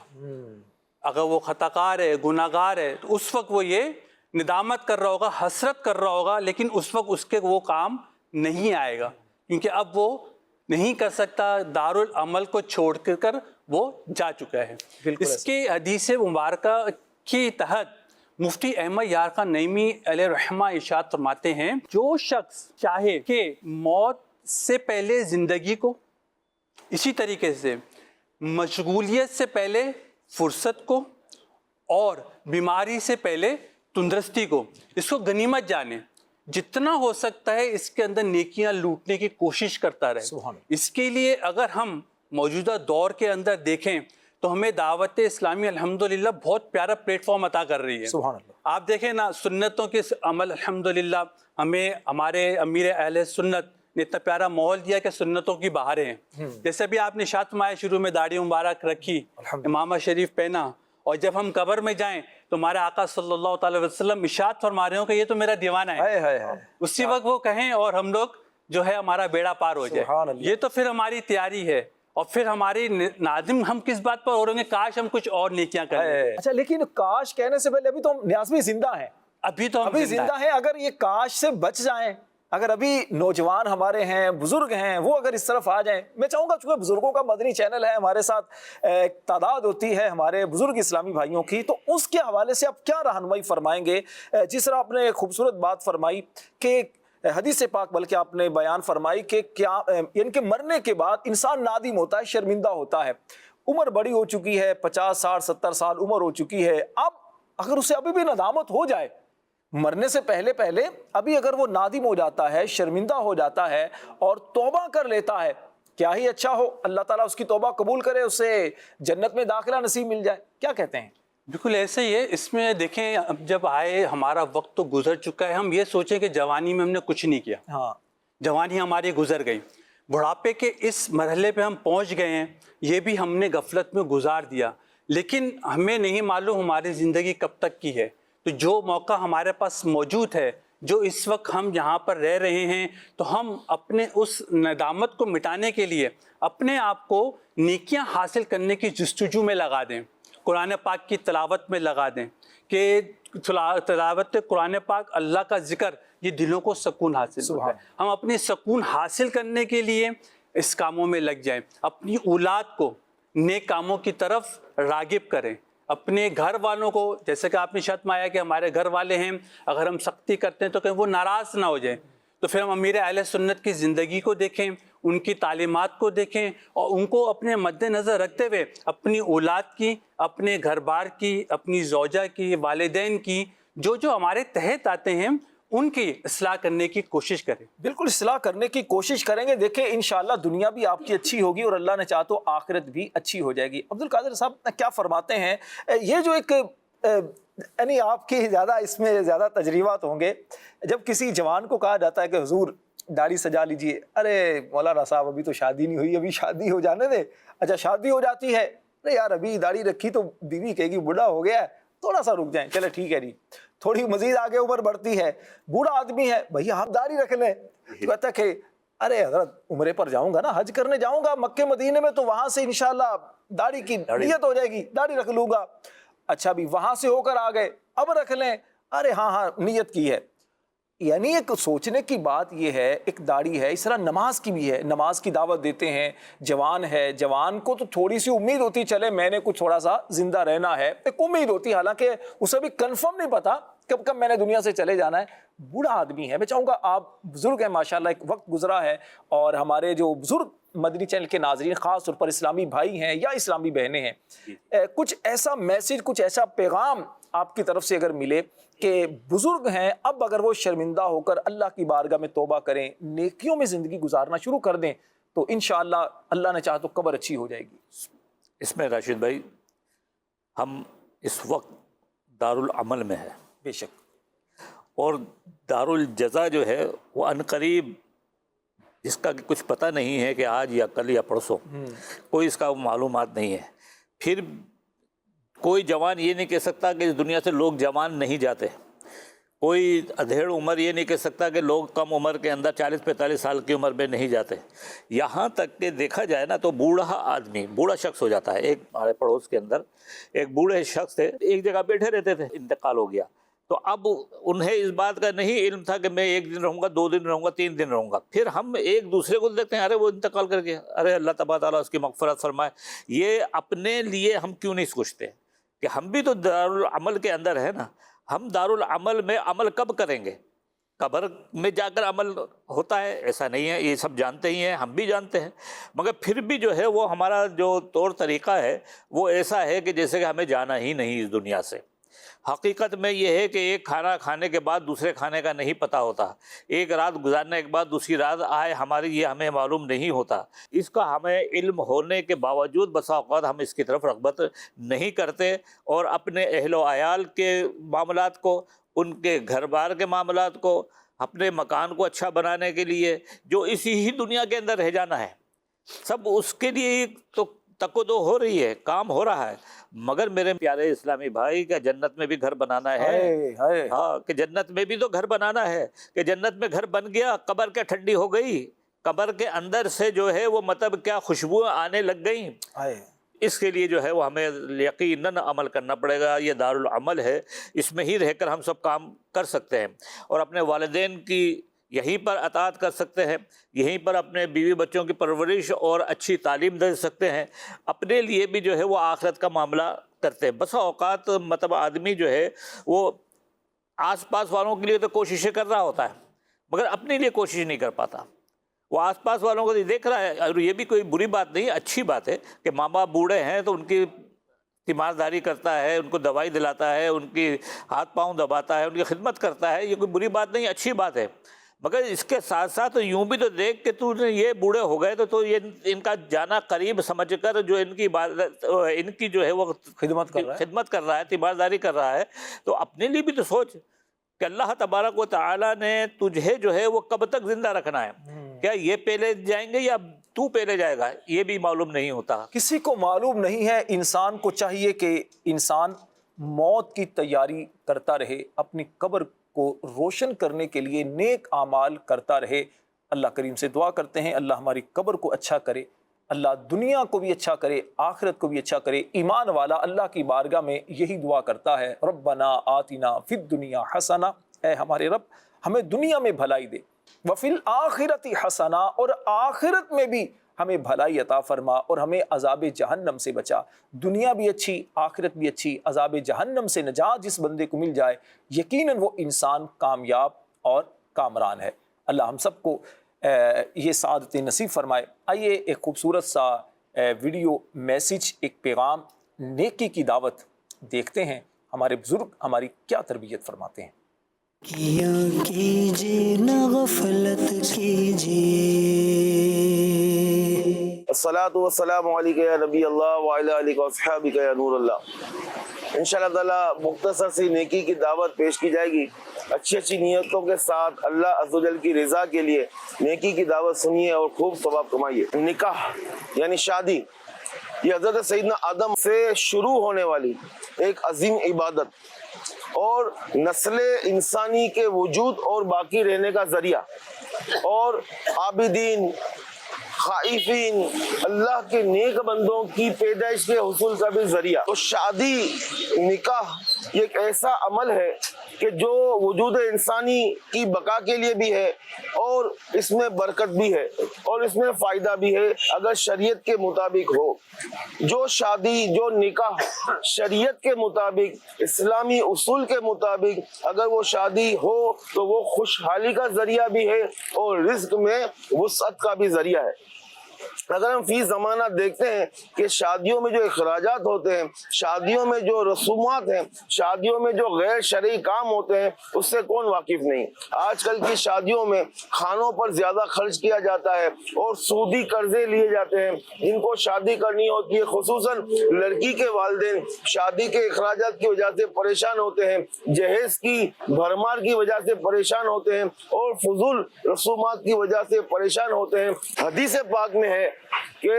اگر وہ خطا کار ہے، گناہ گار ہے، تو اس وقت وہ یہ ندامت کر رہا ہوگا، حسرت کر رہا ہوگا، لیکن اس وقت اس کے وہ کام نہیں آئے گا کیونکہ اب وہ نہیں کر سکتا، دارالعمل کو چھوڑ کر وہ جا چکا ہے۔ اس کے حدیث مبارکہ کے تحت مفتی احمد یار خان نعیمی علیہ رحمہ ارشاد فرماتے ہیں، جو شخص چاہے کہ موت سے پہلے زندگی کو، اسی طریقے سے مشغولیت سے پہلے فرصت کو اور بیماری سے پہلے تندرستی کو، اس کو غنیمت جانیں، جتنا ہو سکتا ہے اس کے اندر نیکیاں لوٹنے کی کوشش کرتا رہے۔ اس کے لیے اگر ہم موجودہ دور کے اندر دیکھیں تو ہمیں دعوت اسلامی الحمدللہ بہت پیارا پلیٹ فارم عطا کر رہی ہے۔ سبحان اللہ۔ آپ دیکھیں نا، سنتوں کے عمل الحمدللہ ہمیں ہمارے امیر اہل سنت نے اتنا پیارا ماحول دیا کہ سنتوں کی بہاریں ہیں۔ جیسے بھی آپ نے ارشاد فرمایا، شروع میں داڑھی مبارک رکھی، امامہ شریف پہنا، اور جب ہم قبر میں جائیں تو ہمارے آقا صلی اللہ تعالی وسلم ارشاد فرما رہے ہوں کہ یہ تو میرا دیوانہ ہے، اسی وقت وہ کہیں اور ہم لوگ جو ہے ہمارا بیڑا پار ہو جائے۔ یہ تو پھر ہماری تیاری ہے، اور پھر ہماری نادم ہم کس بات پر ہو رہے ہیں، کاش ہم کچھ اور نیکیاں کریں۔ اچھا، لیکن کاش کہنے سے پہلے ابھی تو ہم نیاز میں زندہ ہیں، ابھی تو ہم زندہ ہیں۔ اگر یہ کاش سے بچ جائیں، اگر ابھی نوجوان ہمارے ہیں، بزرگ ہیں، وہ اگر اس طرف آ جائیں، میں چاہوں گا چونکہ بزرگوں کا مدنی چینل ہے، ہمارے ساتھ تعداد ہوتی ہے ہمارے بزرگ اسلامی بھائیوں کی، تو اس کے حوالے سے آپ کیا رہنمائی فرمائیں گے؟ جس طرح آپ نے خوبصورت بات فرمائی کہ حدیث پاک بلکہ آپ نے بیان فرمائی کہ کیا ان کے مرنے کے بعد انسان نادم ہوتا ہے، شرمندہ ہوتا ہے، عمر بڑی ہو چکی ہے، 50 60 70 سال عمر ہو چکی ہے، اب اگر اسے ابھی بھی ندامت ہو جائے، مرنے سے پہلے ابھی اگر وہ نادم ہو جاتا ہے، شرمندہ ہو جاتا ہے اور توبہ کر لیتا ہے، کیا ہی اچھا ہو، اللہ تعالیٰ اس کی توبہ قبول کرے، اسے جنت میں داخلہ نصیب مل جائے، کیا کہتے ہیں؟ بالکل ایسے ہی ہے۔ اس میں دیکھیں، اب جب آئے ہمارا وقت تو گزر چکا ہے، ہم یہ سوچیں کہ جوانی میں ہم نے کچھ نہیں کیا، جوانی ہماری گزر گئی، بڑھاپے کے اس مرحلے پہ ہم پہنچ گئے ہیں، یہ بھی ہم نے غفلت میں گزار دیا، لیکن ہمیں نہیں معلوم ہماری زندگی کب تک کی ہے۔ تو جو موقع ہمارے پاس موجود ہے، جو اس وقت ہم یہاں پر رہ رہے ہیں، تو ہم اپنے اس ندامت کو مٹانے کے لیے اپنے آپ کو نیکیاں حاصل کرنے کی جستجو میں لگا دیں، قرآن پاک کی تلاوت میں لگا دیں، کہ تلاوت قرآن پاک، اللہ کا ذکر، یہ دلوں کو سکون حاصل ہوتا ہے۔ ہم اپنی سکون حاصل کرنے کے لیے اس کاموں میں لگ جائیں، اپنی اولاد کو نیک کاموں کی طرف راغب کریں، اپنے گھر والوں کو، جیسے کہ آپ نے ارشاد فرمایا کہ ہمارے گھر والے ہیں، اگر ہم سختی کرتے ہیں تو کہیں وہ ناراض نہ ہو جائیں، تو پھر ہم امیر اہل سنت کی زندگی کو دیکھیں، ان کی تعلیمات کو دیکھیں، اور ان کو اپنے مد نظر رکھتے ہوئے اپنی اولاد کی، اپنے گھر بار کی، اپنی زوجہ کی، والدین کی، جو ہمارے تحت آتے ہیں، ان کی اصلاح کرنے کی کوشش کریں۔ بالکل اصلاح کرنے کی کوشش کریں گے، دیکھیں انشاءاللہ دنیا بھی آپ کی اچھی ہوگی اور اللہ نے چاہا تو آخرت بھی اچھی ہو جائے گی۔ عبدالقادر صاحب کیا فرماتے ہیں، یہ جو ایک یعنی آپ کی زیادہ اس میں زیادہ تجربات ہوں گے، جب کسی جوان کو کہا جاتا ہے کہ حضور داڑھی سجا لیجئے، ارے مولانا صاحب ابھی تو شادی نہیں ہوئی، ابھی شادی ہو جانے دے، اچھا شادی ہو جاتی ہے، ارے یار ابھی داڑھی رکھی تو بیوی کہے گی بوڑھا ہو گیا ہے، تھوڑا سا رک جائیں، چلے ٹھیک ہے جی، تھوڑی مزید آگے عمر بڑھتی ہے، بوڑھا آدمی ہے، بھیا آپ داڑھی رکھ لیں، کہتا ہے کہ ارے حضرت عمرے پر جاؤں گا نا، حج کرنے جاؤں گا مکے مدینے میں، تو وہاں سے انشاءاللہ داڑھی کی نیت ہو جائے گی، داڑھی رکھ لوں گا۔ اچھا بھی وہاں سے ہو کر آ گئے، اب رکھ لیں، ارے ہاں نیت کی ہے۔ یعنی ایک سوچنے کی بات یہ ہے، ایک داڑھی ہے، اس طرح نماز کی بھی ہے، نماز کی دعوت دیتے ہیں، جوان ہے، جوان کو تو تھوڑی سی امید ہوتی، چلے میں نے کچھ تھوڑا سا زندہ رہنا ہے، ایک امید ہوتی، حالانکہ اسے بھی کنفرم نہیں پتا کب میں نے دنیا سے چلے جانا ہے۔ بوڑھا آدمی ہے، میں چاہوں گا آپ بزرگ ہیں ماشاءاللہ، ایک وقت گزرا ہے، اور ہمارے جو بزرگ مدنی چینل کے ناظرین، خاص طور پر اسلامی بھائی ہیں یا اسلامی بہنیں ہیں، کچھ ایسا میسج، کچھ ایسا پیغام آپ کی طرف سے اگر ملے کہ بزرگ ہیں، اب اگر وہ شرمندہ ہو کر اللہ کی بارگاہ میں توبہ کریں، نیکیوں میں زندگی گزارنا شروع کر دیں، تو انشاءاللہ اللہ نے چاہا تو قبر اچھی ہو جائے گی۔ اس میں راشد بھائی، ہم اس وقت دارالعمل میں ہے، بے شک، اور دارالجزا جو ہے وہ عنقریب، جس کا کچھ پتہ نہیں ہے کہ آج یا کل یا پرسوں، کوئی اس کا معلومات نہیں ہے۔ پھر کوئی جوان یہ نہیں کہہ سکتا کہ اس دنیا سے لوگ جوان نہیں جاتے، کوئی ادھیڑ عمر یہ نہیں کہہ سکتا کہ لوگ کم عمر کے اندر 40-45 سال کی عمر میں نہیں جاتے، یہاں تک کہ دیکھا جائے نا تو بوڑھا آدمی، بوڑھا شخص ہو جاتا ہے۔ ایک ہمارے پڑوس کے اندر ایک بوڑھے شخص تھے، ایک جگہ بیٹھے رہتے تھے، انتقال ہو گیا، تو اب انہیں اس بات کا نہیں علم تھا کہ میں 1 دن رہوں گا، 2 دن رہوں گا، 3 دن رہوں گا۔ پھر ہم ایک دوسرے کو دیکھتے ہیں، ارے وہ انتقال کر گیا، ارے اللہ تبارک تعالیٰ اس کی مغفرت فرمائے۔ یہ اپنے لیے ہم کیوں نہیں سوچتے کہ ہم بھی تو دارالعمل کے اندر ہے نا؟ ہم دارالعمل میں عمل کب کریں گے؟ قبر میں جا کر عمل ہوتا ہے ایسا نہیں ہے، یہ سب جانتے ہی ہیں، ہم بھی جانتے ہیں، مگر پھر بھی جو ہے وہ ہمارا جو طور طریقہ ہے وہ ایسا ہے کہ جیسے کہ ہمیں جانا ہی نہیں اس دنیا سے۔ حقیقت میں یہ ہے کہ ایک کھانا کھانے کے بعد دوسرے کھانے کا نہیں پتہ ہوتا، ایک رات گزارنے کے بعد دوسری رات آئے ہماری یہ ہمیں معلوم نہیں ہوتا۔ اس کا ہمیں علم ہونے کے باوجود بسا اوقات ہم اس کی طرف رغبت نہیں کرتے، اور اپنے اہل و عیال کے معاملات کو، ان کے گھر بار کے معاملات کو، اپنے مکان کو اچھا بنانے کے لیے جو اسی ہی دنیا کے اندر رہ جانا ہے، سب اس کے لیے تو تک و دو ہو رہی ہے، کام ہو رہا ہے، مگر میرے پیارے اسلامی بھائی کا جنت میں بھی گھر بنانا ہے۔ ہاں کہ جنت میں بھی تو گھر بنانا ہے، کہ جنت میں گھر بن گیا، قبر کیا ٹھنڈی ہو گئی، قبر کے اندر سے جو ہے وہ مطلب کیا خوشبوئیں آنے لگ گئیں۔ اس کے لیے جو ہے وہ ہمیں یقیناً عمل کرنا پڑے گا، یہ دارالعمل ہے، اس میں ہی رہ کر ہم سب کام کر سکتے ہیں، اور اپنے والدین کی یہیں پر اطاعت کر سکتے ہیں، یہیں پر اپنے بیوی بچوں کی پرورش اور اچھی تعلیم دے سکتے ہیں، اپنے لیے بھی جو ہے وہ آخرت کا معاملہ کرتے ہیں۔ بسا اوقات مطلب آدمی جو ہے وہ آس پاس والوں کے لیے تو کوششیں کر رہا ہوتا ہے، مگر اپنے لیے کوشش نہیں کر پاتا۔ وہ آس پاس والوں کو دیکھ رہا ہے، اور یہ بھی کوئی بری بات نہیں، اچھی بات ہے کہ ماں باپ بوڑھے ہیں تو ان کی تیمارداری کرتا ہے، ان کو دوائی دلاتا ہے، ان کی ہاتھ پاؤں دباتا ہے، ان کی خدمت کرتا ہے، یہ کوئی بری بات نہیں، اچھی بات ہے، مگر اس کے ساتھ ساتھ یوں بھی تو دیکھ کہ تو نے یہ بوڑھے ہو گئے تو یہ ان کا جانا قریب سمجھ کر جو ان کی عبادت، ان کی جو ہے وہ خدمت کر رہا ہے، تیمارداری کر رہا ہے، تو اپنے لیے بھی تو سوچ کہ اللہ تبارک و تعالیٰ نے تجھے جو ہے وہ کب تک زندہ رکھنا ہے، کیا یہ پہلے جائیں گے یا تو پہلے جائے گا، یہ بھی معلوم نہیں ہوتا، کسی کو معلوم نہیں ہے۔ انسان کو چاہیے کہ انسان موت کی تیاری کرتا رہے، اپنی قبر کو روشن کرنے کے لیے نیک اعمال کرتا رہے۔ اللہ کریم سے دعا کرتے ہیں اللہ ہماری قبر کو اچھا کرے، اللہ دنیا کو بھی اچھا کرے، آخرت کو بھی اچھا کرے۔ ایمان والا اللہ کی بارگاہ میں یہی دعا کرتا ہے، ربنا آتنا فی الدنیا حسنہ، اے ہمارے رب ہمیں دنیا میں بھلائی دے، وفی الآخرۃ حسنہ، اور آخرت میں بھی ہمیں بھلائی عطا فرما اور ہمیں عذاب جہنم سے بچا۔ دنیا بھی اچھی، آخرت بھی اچھی، عذاب جہنم سے نجات جس بندے کو مل جائے یقیناً وہ انسان کامیاب اور کامران ہے۔ اللہ ہم سب کو یہ سعادت نصیب فرمائے۔ آئیے ایک خوبصورت سا ویڈیو میسیج، ایک پیغام نیکی کی دعوت دیکھتے ہیں، ہمارے بزرگ ہماری کیا تربیت فرماتے ہیں۔ کیا کیجیے نہ غفلت کیجیے، الصلاۃ والسلام علیک یا نبی اللہ وعلی آلک واصحابک یا نور اللہ۔ انشاءاللہ تعالی مختصر سی نیکی کی دعوت پیش کی جائے گی، اچھی اچھی نیتوں کے ساتھ اللہ عز و جل کی رضا کے لیے نیکی کی دعوت سنیے اور خوب ثواب کمائیے۔ نکاح یعنی شادی، یہ حضرت سیدنا آدم سے شروع ہونے والی ایک عظیم عبادت اور نسل انسانی کے وجود اور باقی رہنے کا ذریعہ، اور عابدین، خائفین، اللہ کے نیک بندوں کی پیدائش کے حصول کا بھی ذریعہ۔ تو شادی، نکاح یہ ایک ایسا عمل ہے کہ جو وجود انسانی کی بقا کے لیے بھی ہے، اور اس میں برکت بھی ہے اور اس میں فائدہ بھی ہے اگر شریعت کے مطابق ہو۔ جو شادی، جو نکاح شریعت کے مطابق، اسلامی اصول کے مطابق اگر وہ شادی ہو تو وہ خوشحالی کا ذریعہ بھی ہے اور رزق میں وسعت کا بھی ذریعہ ہے۔ اگر ہم فی زمانہ دیکھتے ہیں کہ شادیوں میں جو اخراجات ہوتے ہیں، شادیوں میں جو رسومات ہیں، شادیوں میں جو غیر شرعی کام ہوتے ہیں، اس سے کون واقف نہیں۔ آج کل کی شادیوں میں کھانوں پر زیادہ خرچ کیا جاتا ہے اور سودی قرضے لیے جاتے ہیں۔ جن کو شادی کرنی ہوتی ہے، خصوصاً لڑکی کے والدین شادی کے اخراجات کی وجہ سے پریشان ہوتے ہیں، جہیز کی بھرمار کی وجہ سے پریشان ہوتے ہیں اور فضول رسومات کی وجہ سے پریشان ہوتے ہیں۔ حدیث پاک میں ہے کہ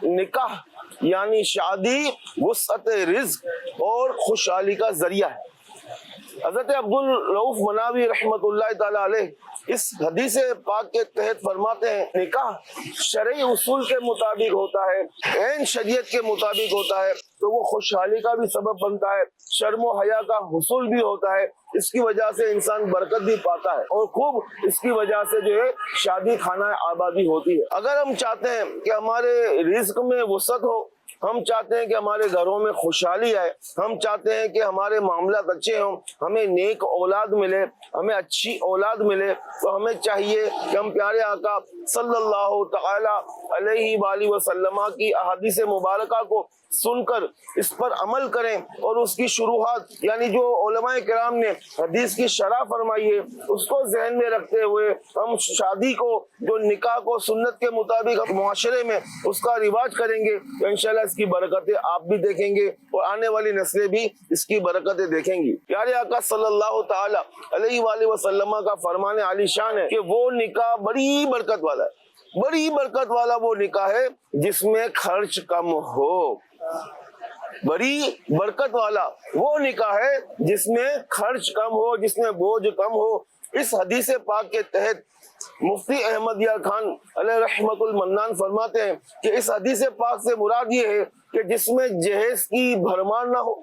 نکاح یعنی شادی وسعت رزق اور خوشحالی کا ذریعہ ہے۔ حضرت عبدالرؤف مناوی رحمۃ اللہ تعالی علیہ اس حدیث پاک کے تحت فرماتے ہیں، نکاح شرعی اصول کے مطابق ہوتا ہے، عین شریعت کے مطابق ہوتا ہے تو وہ خوشحالی کا بھی سبب بنتا ہے، شرم و حیا کا حصول بھی ہوتا ہے، اس کی وجہ سے انسان برکت بھی پاتا ہے اور خوب اس کی وجہ سے جو ہے شادی خانہ آبادی ہوتی ہے۔ اگر ہم چاہتے ہیں کہ ہمارے رزق میں وسعت ہو ہم چاہتے ہیں کہ ہمارے گھروں میں خوشحالی آئے، ہم چاہتے ہیں کہ ہمارے معاملات اچھے ہوں، ہمیں نیک اولاد ملے، ہمیں اچھی اولاد ملے، تو ہمیں چاہیے کہ ہم پیارے آقا صلی اللہ تعالی علیہ وآلہ وسلم کی احادیث مبارکہ کو سن کر اس پر عمل کریں، اور اس کی شروحات یعنی جو علماء کرام نے حدیث کی شرح فرمائی ہے اس کو ذہن میں رکھتے ہوئے ہم شادی کو، جو نکاح کو سنت کے مطابق معاشرے میں اس کا رواج کریں گے تو انشاءاللہ اس کی برکتیں آپ بھی دیکھیں گے اور آنے والی نسلیں بھی اس کی برکتیں دیکھیں گی۔ پیارے آقا صلی اللہ تعالی علیہ وآلہ وسلم کا فرمان عالی شان ہے کہ وہ نکاح بڑی برکت والا ہے، بڑی برکت والا وہ نکاح ہے جس میں خرچ کم ہو، بڑی برکت والا وہ نکاح ہے جس میں خرچ کم ہو، جس میں بوجھ کم ہو۔ اس حدیث پاک کے تحت مفتی احمد یار خان علیہ رحمت المنان فرماتے ہیں کہ اس حدیث پاک سے مراد یہ ہے کہ جس میں جہیز کی بھرمار نہ ہو،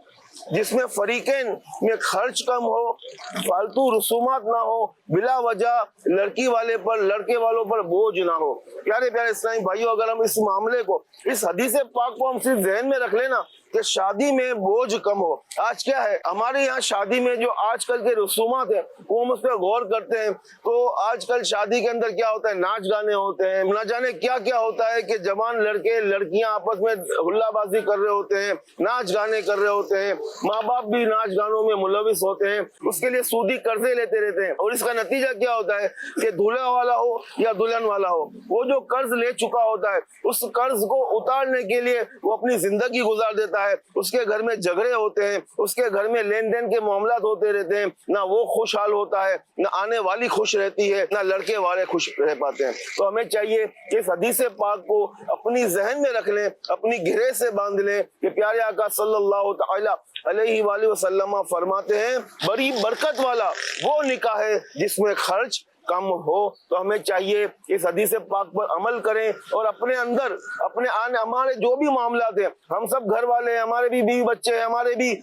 جس میں فریقین میں خرچ کم ہو، فالتو رسومات نہ ہو، بلا وجہ لڑکی والے پر لڑکے والوں پر بوجھ نہ ہو۔ پیارے پیارے اسلامی بھائیوں، اگر ہم اس معاملے کو، اس حدیث پاک کو ہم صرف ذہن میں رکھ لینا کہ شادی میں بوجھ کم ہو۔ آج کیا ہے ہمارے یہاں شادی میں جو آج کل کے رسومات ہیں وہ ہم اس پہ غور کرتے ہیں تو آج کل شادی کے اندر کیا ہوتا ہے، ناچ گانے ہوتے ہیں، نہ جانے کیا کیا ہوتا ہے کہ جوان لڑکے لڑکیاں آپس میں ہلا بازی کر رہے ہوتے ہیں، ناچ گانے کر رہے ہوتے ہیں، ماں باپ بھی ناچ گانوں میں ملوث ہوتے ہیں، اس کے لیے سودی قرضے لیتے رہتے ہیں، اور اس کا نتیجہ کیا ہوتا ہے کہ دولہا والا ہو یا دلہن والا ہو، وہ جو قرض لے چکا ہوتا ہے اس قرض کو اتارنے کے لیے وہ اپنی زندگی گزار دیتا ہے، اس کے گھر میں جھگڑے ہوتے ہیں، اس کے گھر میں لین دین کے معاملات ہوتے رہتے ہیں، نہ وہ خوشحال ہوتا ہے، نہ آنے والی خوش رہتی ہے، نہ لڑکے والے خوش رہ پاتے ہیں۔ تو ہمیں چاہیے کہ اس حدیث پاک کو اپنی ذہن میں رکھ لیں، اپنی گھرے سے باندھ لیں کہ پیارے آقا صلی اللہ تعالی علیہ وآلہ وسلم فرماتے ہیں بڑی برکت والا وہ نکاح ہے جس میں خرچ کم ہو۔ تو ہمیں چاہیے اس حدیث پاک پر عمل کریں اور اپنے اندر ہمارے جو بھی معاملات ہیں، ہم سب گھر والے ہیں، ہمارے بھی بیوی بچے ہیں، ہمارے بھی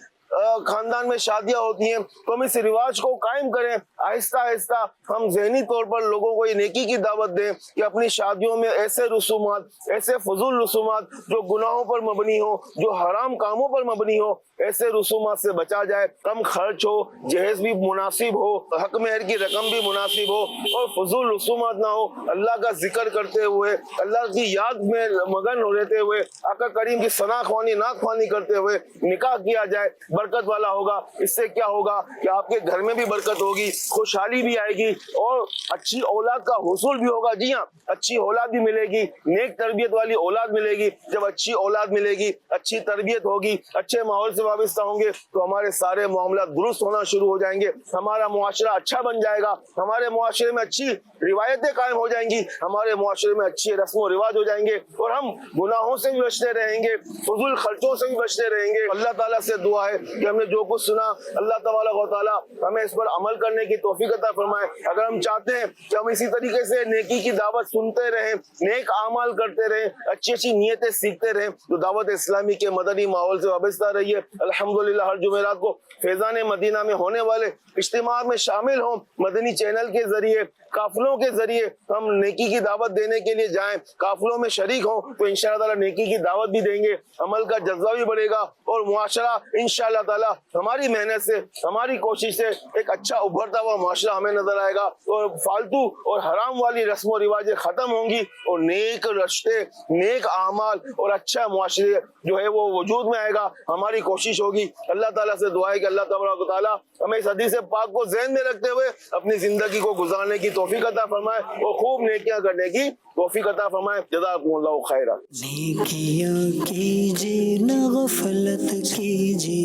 خاندان میں شادیاں ہوتی ہیں، تو ہم اس رواج کو قائم کریں، آہستہ آہستہ ہم ذہنی طور پر لوگوں کو یہ نیکی کی دعوت دیں کہ اپنی شادیوں میں ایسے رسومات، ایسے فضول رسومات جو گناہوں پر مبنی ہو، جو حرام کاموں پر مبنی ہو، ایسے رسومات سے بچا جائے، کم خرچ ہو، جہیز بھی مناسب ہو، حق مہر کی رقم بھی مناسب ہو، اور فضول رسومات نہ ہو۔ اللہ کا ذکر کرتے ہوئے، اللہ کی یاد میں مگن رہتے ہوئے، آقا کریم کی ثنا خوانی نعت خوانی کرتے ہوئے نکاح کیا جائے، برکت والا ہوگا۔ اس سے کیا ہوگا کہ آپ کے گھر میں بھی برکت ہوگی، خوشحالی بھی آئے گی، اور اچھی اولاد کا حصول بھی ہوگا۔ جی ہاں، اچھی اولاد بھی ملے گی، نیک تربیت والی اولاد ملے گی۔ جب اچھی اولاد ملے گی، اچھی تربیت ہوگی، اچھے ماحول سے وابستہ ہوں گے تو ہمارے سارے معاملات درست ہونا شروع ہو جائیں گے، ہمارا معاشرہ اچھا بن جائے گا، ہمارے معاشرے میں اچھی روایتیں قائم ہو جائیں گی، ہمارے معاشرے میں اچھی رسم و رواج ہو جائیں گے، اور ہم گناہوں سے بھی بچتے رہیں گے، فضول خرچوں سے بھی بچتے رہیں گے۔ اللہ تعالیٰ سے دعا ہے کہ ہم نے جو کچھ سنا، اللہ تبارک و تعالیٰ ہمیں اس پر عمل کرنے کی توفیق عطا فرمائے۔ اگر ہم چاہتے ہیں کہ ہم اسی طریقے سے نیکی کی دعوت سنتے رہیں، نیک اعمال کرتے رہیں، اچھی اچھی نیتیں سیکھتے رہیں، تو دعوت اسلامی کے مدنی ماحول سے وابستہ رہیے۔ الحمدللہ ہر جمعرات کو فیضان مدینہ میں ہونے والے اجتماع میں شامل ہوں، مدنی چینل کے ذریعے، قافلوں کے ذریعے ہم نیکی کی دعوت دینے کے لیے جائیں، قافلوں میں شریک ہوں تو انشاءاللہ تعالی نیکی کی دعوت بھی دیں گے، عمل کا جذبہ بھی بڑھے گا، اور معاشرہ انشاءاللہ تعالی ہماری محنت سے، ہماری کوشش سے ایک اچھا ابھرتا ہوا معاشرہ ہمیں نظر آئے گا، اور فالتو اور حرام والی رسم و رواجیں ختم ہوں گی، اور نیک رشتے، نیک اعمال اور اچھا معاشرے جو ہے وہ وجود میں آئے گا۔ ہماری کوشش ہوگی۔ اللہ تعالیٰ سے دعا ہے کہ اللہ تبارک و تعالیٰ ہمیں اس حدیث پاک کو ذہن میں رکھتے ہوئے اپنی زندگی کو گزارنے کی توفیق عطا فرمائے اور خوب نیکیاں کرنے کی توفیق عطا فرمائے۔ جزاکم اللہ خیرا۔ نیکیاں کیجیے نہ غفلت کیجیے۔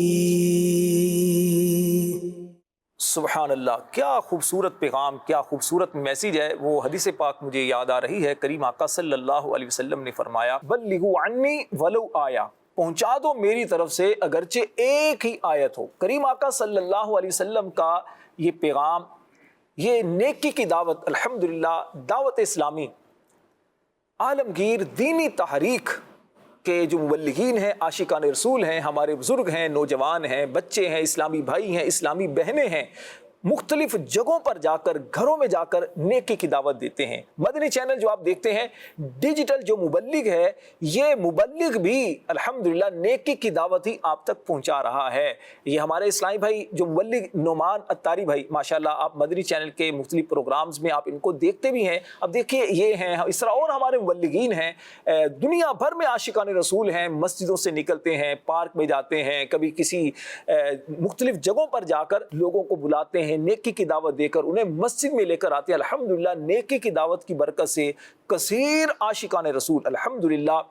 سبحان اللہ، کیا خوبصورت پیغام، کیا خوبصورت میسیج ہے۔ وہ حدیث پاک مجھے یاد آ رہی ہے، کریم آقا صلی اللہ علیہ وسلم نے فرمایا بلغوا عنی ولو آیا، پہنچا دو میری طرف سے اگرچہ ایک ہی آیت ہو۔ کریم آقا صلی اللہ علیہ وسلم کا یہ پیغام، یہ نیکی کی دعوت، الحمدللہ دعوت اسلامی عالمگیر دینی تحریک کے جو مبلغین ہیں، عاشقان رسول ہیں، ہمارے بزرگ ہیں، نوجوان ہیں، بچے ہیں، اسلامی بھائی ہیں، اسلامی بہنیں ہیں، مختلف جگہوں پر جا کر گھروں میں جا کر نیکی کی دعوت دیتے ہیں۔ مدنی چینل جو آپ دیکھتے ہیں ڈیجیٹل جو مبلغ ہے یہ مبلغ بھی الحمدللہ نیکی کی دعوت ہی آپ تک پہنچا رہا ہے۔ یہ ہمارے اسلامی بھائی جو مبلغ نعمان اتاری بھائی ماشاءاللہ آپ مدنی چینل کے مختلف پروگرامز میں آپ ان کو دیکھتے بھی ہیں۔ اب دیکھیے یہ ہیں اس طرح اور ہمارے مبلغین ہیں دنیا بھر میں عاشقان رسول ہیں، مسجدوں سے نکلتے ہیں، پارک میں جاتے ہیں، کبھی کسی مختلف جگہوں پر جا کر لوگوں کو بلاتے ہیں، نیکی کی دعوت دے کر انہیں مسجد میں لے کر آتے ہیں۔ الحمدللہ نیکی کی دعوت کی برکت سے کثیر عاشقان رسول الحمدللہ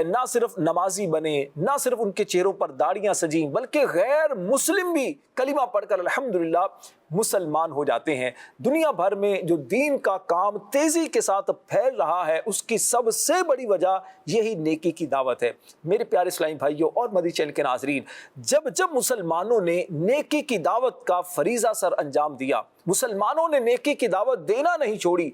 نہ صرف نمازی بنے، نہ صرف ان کے چہروں پر داڑیاں سجیں، بلکہ غیر مسلم بھی کلمہ پڑھ کر الحمدللہ مسلمان ہو جاتے ہیں۔ دنیا بھر میں جو دین کا کام تیزی کے ساتھ پھیل رہا ہے اس کی سب سے بڑی وجہ یہی نیکی کی دعوت ہے۔ میرے پیارے اسلامی بھائیوں اور مدنی چینل کے ناظرین، جب مسلمانوں نے نیکی کی دعوت کا فریضہ سر انجام دیا، مسلمانوں نے نیکی کی دعوت دینا نہیں چھوڑی،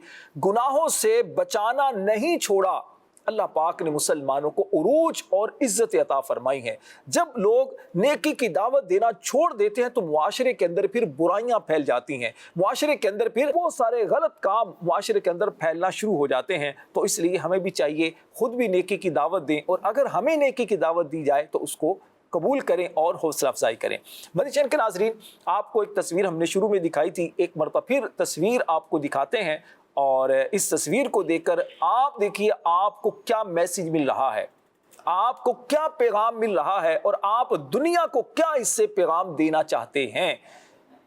گناہوں سے بچانا نہیں چھوڑا، اللہ پاک نے مسلمانوں کو عروج اور عزت عطا فرمائی ہے۔ جب لوگ نیکی کی دعوت دینا چھوڑ دیتے ہیں تو معاشرے کے اندر پھر برائیاں پھیل جاتی ہیں، معاشرے کے اندر پھر بہت سارے غلط کام معاشرے کے اندر پھیلنا شروع ہو جاتے ہیں۔ تو اس لیے ہمیں بھی چاہیے خود بھی نیکی کی دعوت دیں، اور اگر ہمیں نیکی کی دعوت دی جائے تو اس کو قبول کریں اور حوصلہ افزائی کریں۔ مدنی چینل کے ناظرین، آپ کو ایک تصویر ہم نے شروع میں دکھائی تھی، ایک مرتبہ پھر تصویر آپ کو دکھاتے ہیں، اور اس تصویر کو دیکھ کر آپ دیکھیے آپ کو کیا میسج مل رہا ہے، آپ کو کیا پیغام مل رہا ہے، اور آپ دنیا کو کیا اس سے پیغام دینا چاہتے ہیں۔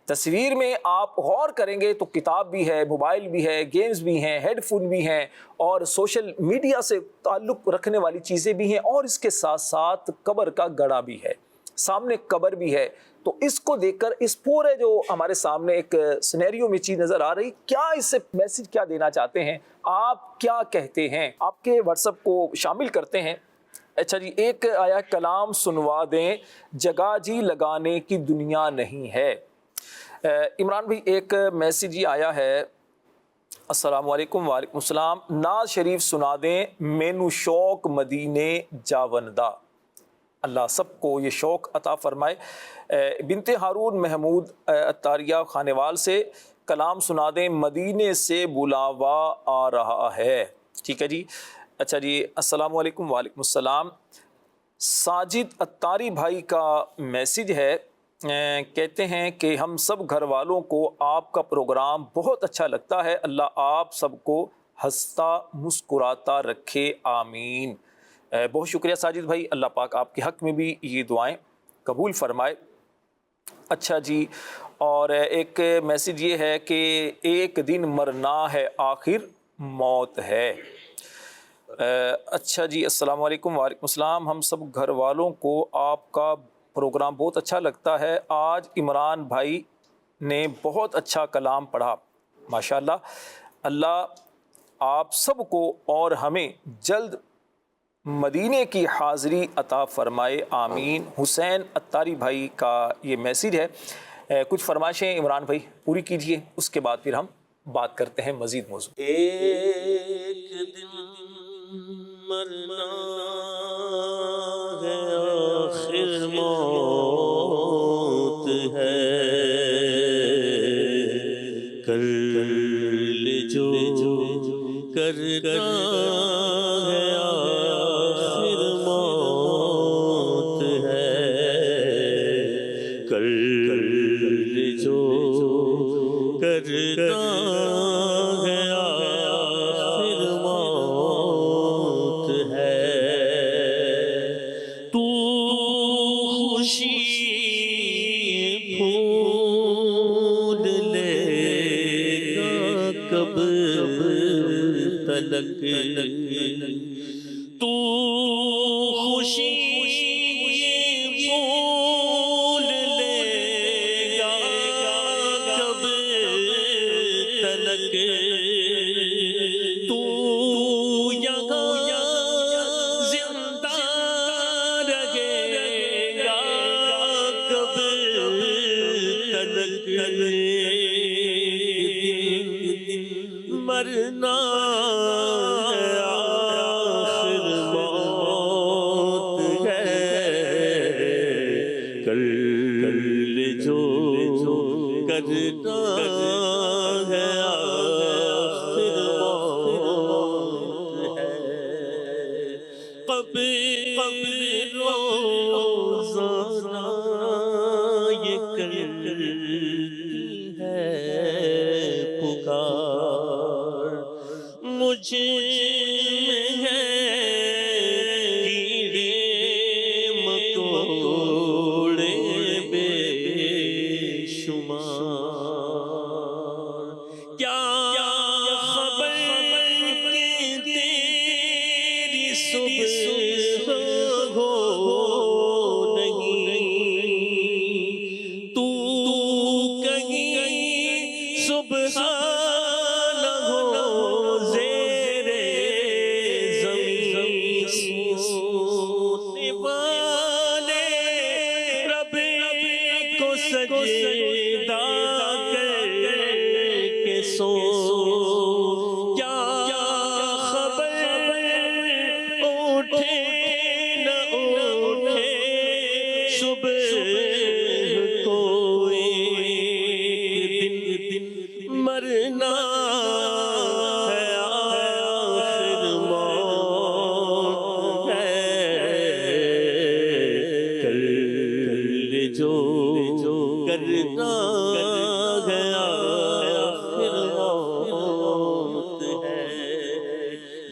تصویر میں آپ غور کریں گے تو کتاب بھی ہے، موبائل بھی ہے، گیمز بھی ہیں، ہیڈ فون بھی ہیں، اور سوشل میڈیا سے تعلق رکھنے والی چیزیں بھی ہیں، اور اس کے ساتھ ساتھ قبر کا گڑھا بھی ہے، سامنے قبر بھی ہے۔ تو اس کو دیکھ کر اس پورے جو ہمارے سامنے ایک سینیریو میں چیز نظر آ رہی، کیا اس سے میسج کیا دینا چاہتے ہیں، آپ کیا کہتے ہیں، آپ کے واٹس ایپ کو شامل کرتے ہیں۔ اچھا جی، ایک آیا کلام سنوا دیں، جگہ جی لگانے کی دنیا نہیں ہے۔ عمران بھائی ایک میسیج یہ آیا ہے، السلام علیکم۔ وعلیکم السلام۔ ناز شریف سنا دیں، مینو شوق مدینے جاوندہ۔ اللہ سب کو یہ شوق عطا فرمائے۔ بنت ہارون محمود اتاریہ خانوال سے، کلام سنا دیں، مدینے سے بلاوا آ رہا ہے۔ ٹھیک ہے جی۔ اچھا جی، السلام علیکم۔ وعلیکم السلام۔ ساجد اتاری بھائی کا میسیج ہے، کہتے ہیں کہ ہم سب گھر والوں کو آپ کا پروگرام بہت اچھا لگتا ہے، اللہ آپ سب کو ہنستا مسکراتا رکھے، آمین۔ بہت شکریہ ساجد بھائی، اللہ پاک آپ کے حق میں بھی یہ دعائیں قبول فرمائے۔ اچھا جی، اور ایک میسیج یہ ہے کہ ایک دن مرنا ہے آخر موت ہے۔ اچھا جی، السلام علیکم۔ وعلیکم السلام۔ ہم سب گھر والوں کو آپ کا پروگرام بہت اچھا لگتا ہے، آج عمران بھائی نے بہت اچھا کلام پڑھا، ماشاءاللہ۔ اللہ آپ سب کو اور ہمیں جلد مدینے کی حاضری عطا فرمائے، آمین۔ حسین اتاری بھائی کا یہ میسیج ہے۔ کچھ فرمائشیں عمران بھائی پوری کیجئے، اس کے بعد پھر ہم بات کرتے ہیں مزید موضوع۔ ایک دن مرنا ہے آخر موت ہے، کر لے جو کرنا ہے آخر موت ہے، کر لے جو کرنا ہے آخر موت ہے، تو خوشی پھول لے گا کب تلک، تو خوشی پھول لے گا کب تلک، تو یہاں زندہ رہے گا کب تلک، مرنا آخر موت روزانہ یہ کرتی ہے پکار، مجھے ہے کیڑے مکوڑے بے شمار، کیا خبر کہ تیری صبح ہو نہیں، تو کہیں سبحان ہو زیر زمین سونے والے رب کو سجدہ کر کے سو، کیا خبر اٹھے نہ اٹھے صبح کو ایک دن مرنا ہے آخر موت ہے، کل جو کرنا ہے آخر موت ہے،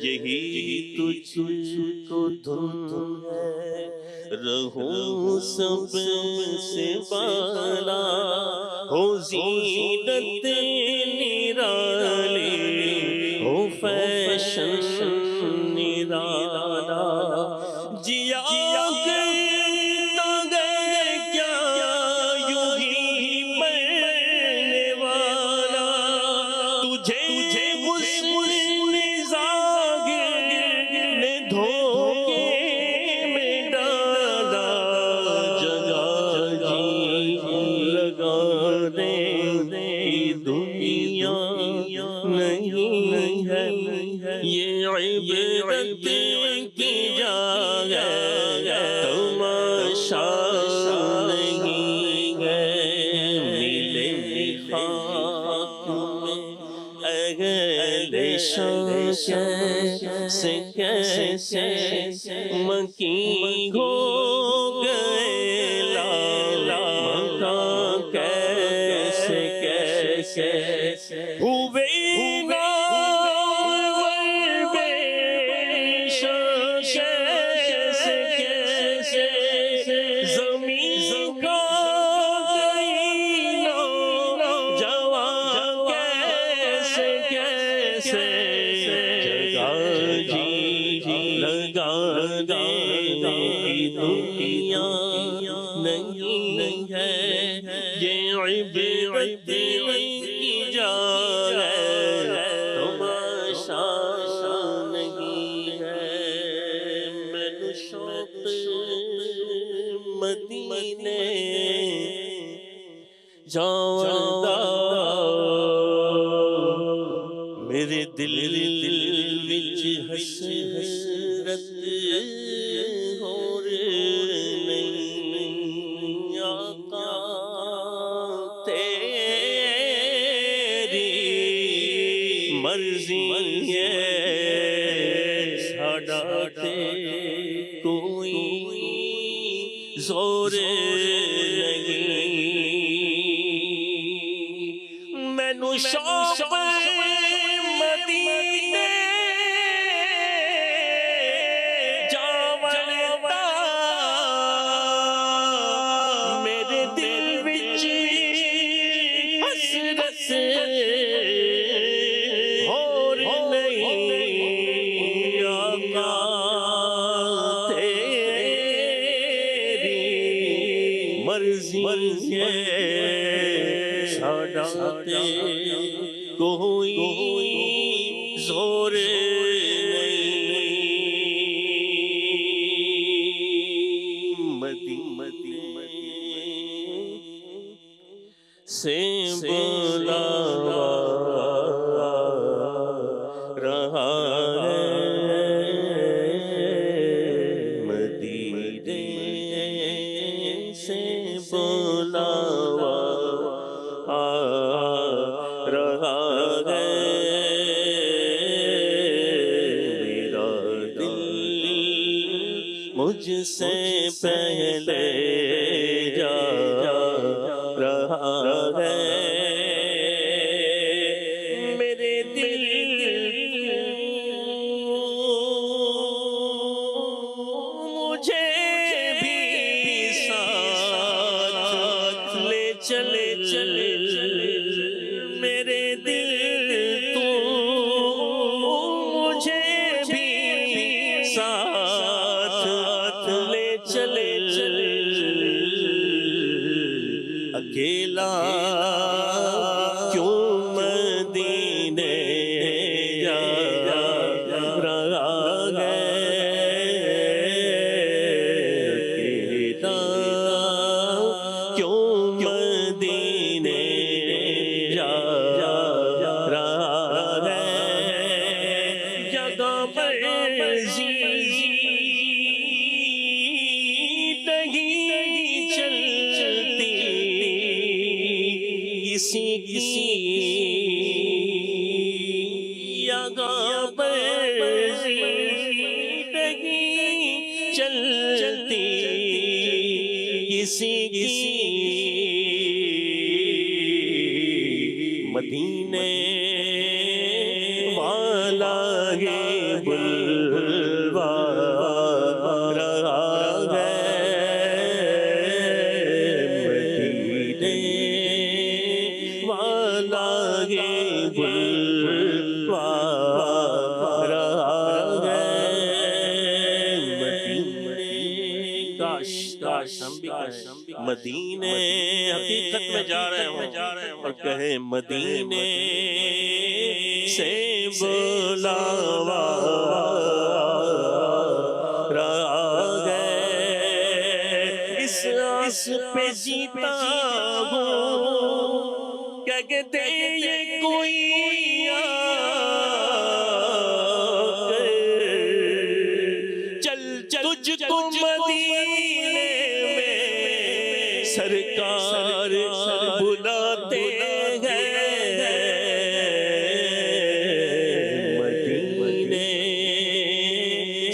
یہی تجھ کو دھن ہے رہوں سب سے بالا، ہو زینت نرالی، ہو فیشن نرالا، جیا کرتا ہے کیا یوں ہی مرنے والا، تجھے غسل زاگر نے دھوکے میں ڈالا، جگہ جی لگانے کی دنیا نہیں ہے، یہ عبرت کی جا ہے تماشا نہیں ہے، ملے خاک میں اہل شان کیسے مکی ہو گئے، لالا مکان کیسے ہوئے ناور بے شان کیسے زمین کا گئی نوجوان کیسے جگہ جی لگانے کی دنیا نہیں ہے، یہ عبرت کی جا ہے تماشا نہیں ہے، میں نے شوق مدینے جاوندا، میرے دل وچ حسرت ہور نہیں، آقا تیری مرضی ہے ساڈا تے کوئی زور نہیں، مینوں شوق مدینے جاون دا، میرے دل وچ حسرت ہور نہیں، آقا تیری مرضی ہے ساڈا تے کوئی زور نہیں، مدی سے بلاوا رہا ہے، مدینے سے بلاوا رہا ہے، میرا دل مجھ سے پہلے جا رہا ہے میرے دل مجھے بھی ساتھ لے چلے میرے دل تو مجھے بھی ساتھ لے چلے اکیلا کیوں مدینے جا رہا ہے اکیلا کیوں مدینے جا رہا ہے جگہ مرضی نہیں چلتی کسی جگہ مرضی نہیں چلتی کسی مدینے والا ہے بلوا رہا ہے مدینے والا ہے بلوا رہا ہے مدینے کاش ہم بھی مدینے حقیقت میں جا رہے ہوں اور کہیں مدینے سے بلاوا رہا ہے اس آس پہ جیتا ہوں کیا کہتے یہ کوئی چل تجھ کو مدینے میں سرکار بلاتے ہیں مدینے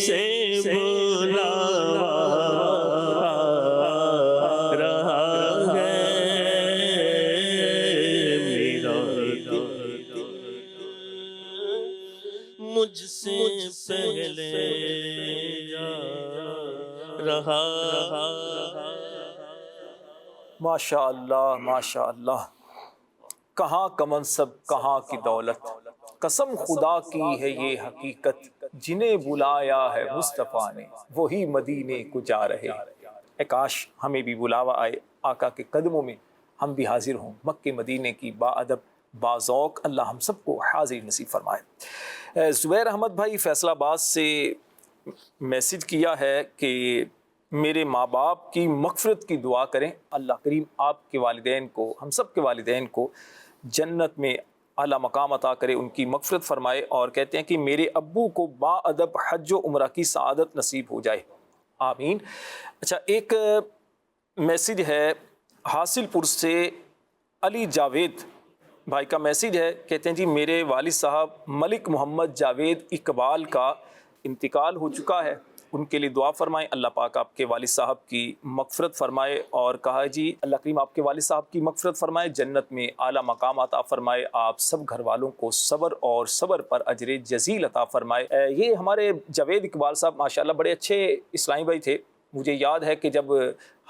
سے بلاوا رہا ہے میرا دل مجھ سے پہلے جا رہا ماشاء اللہ ماشاء اللہ، کہاں کا منصب کہاں کی دولت، قسم خدا کی ہے یہ حقیقت، جنہیں بلایا ہے مصطفیٰ نے وہی مدینے کو جا رہے ہیں۔ اے کاش ہمیں بھی بلاوا آئے آقا کے قدموں میں، ہم بھی حاضر ہوں مکہ مدینے کی با ادب با ذوق، اللہ ہم سب کو حاضر نصیب فرمائے۔ زبیر احمد بھائی فیصل آباد سے میسج کیا ہے کہ میرے ماں باپ کی مغفرت کی دعا کریں، اللہ کریم آپ کے والدین کو، ہم سب کے والدین کو جنت میں اعلیٰ مقام عطا کرے، ان کی مغفرت فرمائے، اور کہتے ہیں کہ میرے ابو کو با ادب حج و عمرہ کی سعادت نصیب ہو جائے، آمین۔ اچھا، ایک میسج ہے حاصل پور سے علی جاوید بھائی کا میسج ہے، کہتے ہیں جی میرے والد صاحب ملک محمد جاوید اقبال کا انتقال ہو چکا ہے، ان کے لیے دعا فرمائیں، اللہ پاک آپ کے والد صاحب کی مغفرت فرمائے، اور کہا جی اللہ کریم آپ کے والد صاحب کی مغفرت فرمائے، جنت میں اعلیٰ مقام عطا فرمائے، آپ سب گھر والوں کو صبر اور صبر پر اجر جزیل عطا فرمائے۔ یہ ہمارے جاوید اقبال صاحب ماشاءاللہ بڑے اچھے اسلامی بھائی تھے، مجھے یاد ہے کہ جب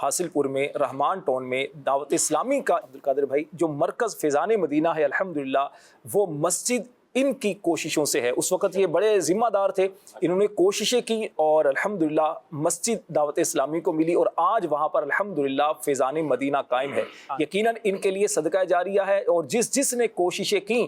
حاصل پور میں رحمان ٹاؤن میں دعوت اسلامی کا عبدالقادر بھائی جو مرکز فیضان مدینہ ہے الحمدللہ، وہ مسجد ان کی کوششوں سے ہے، اس وقت یہ بڑے ذمہ دار تھے، انہوں نے کوششیں کی اور الحمدللہ مسجد دعوت اسلامی کو ملی، اور آج وہاں پر الحمدللہ فیضان مدینہ قائم ہے۔ یقیناً ان کے لیے صدقہ جاریہ ہے، اور جس نے کوششیں کی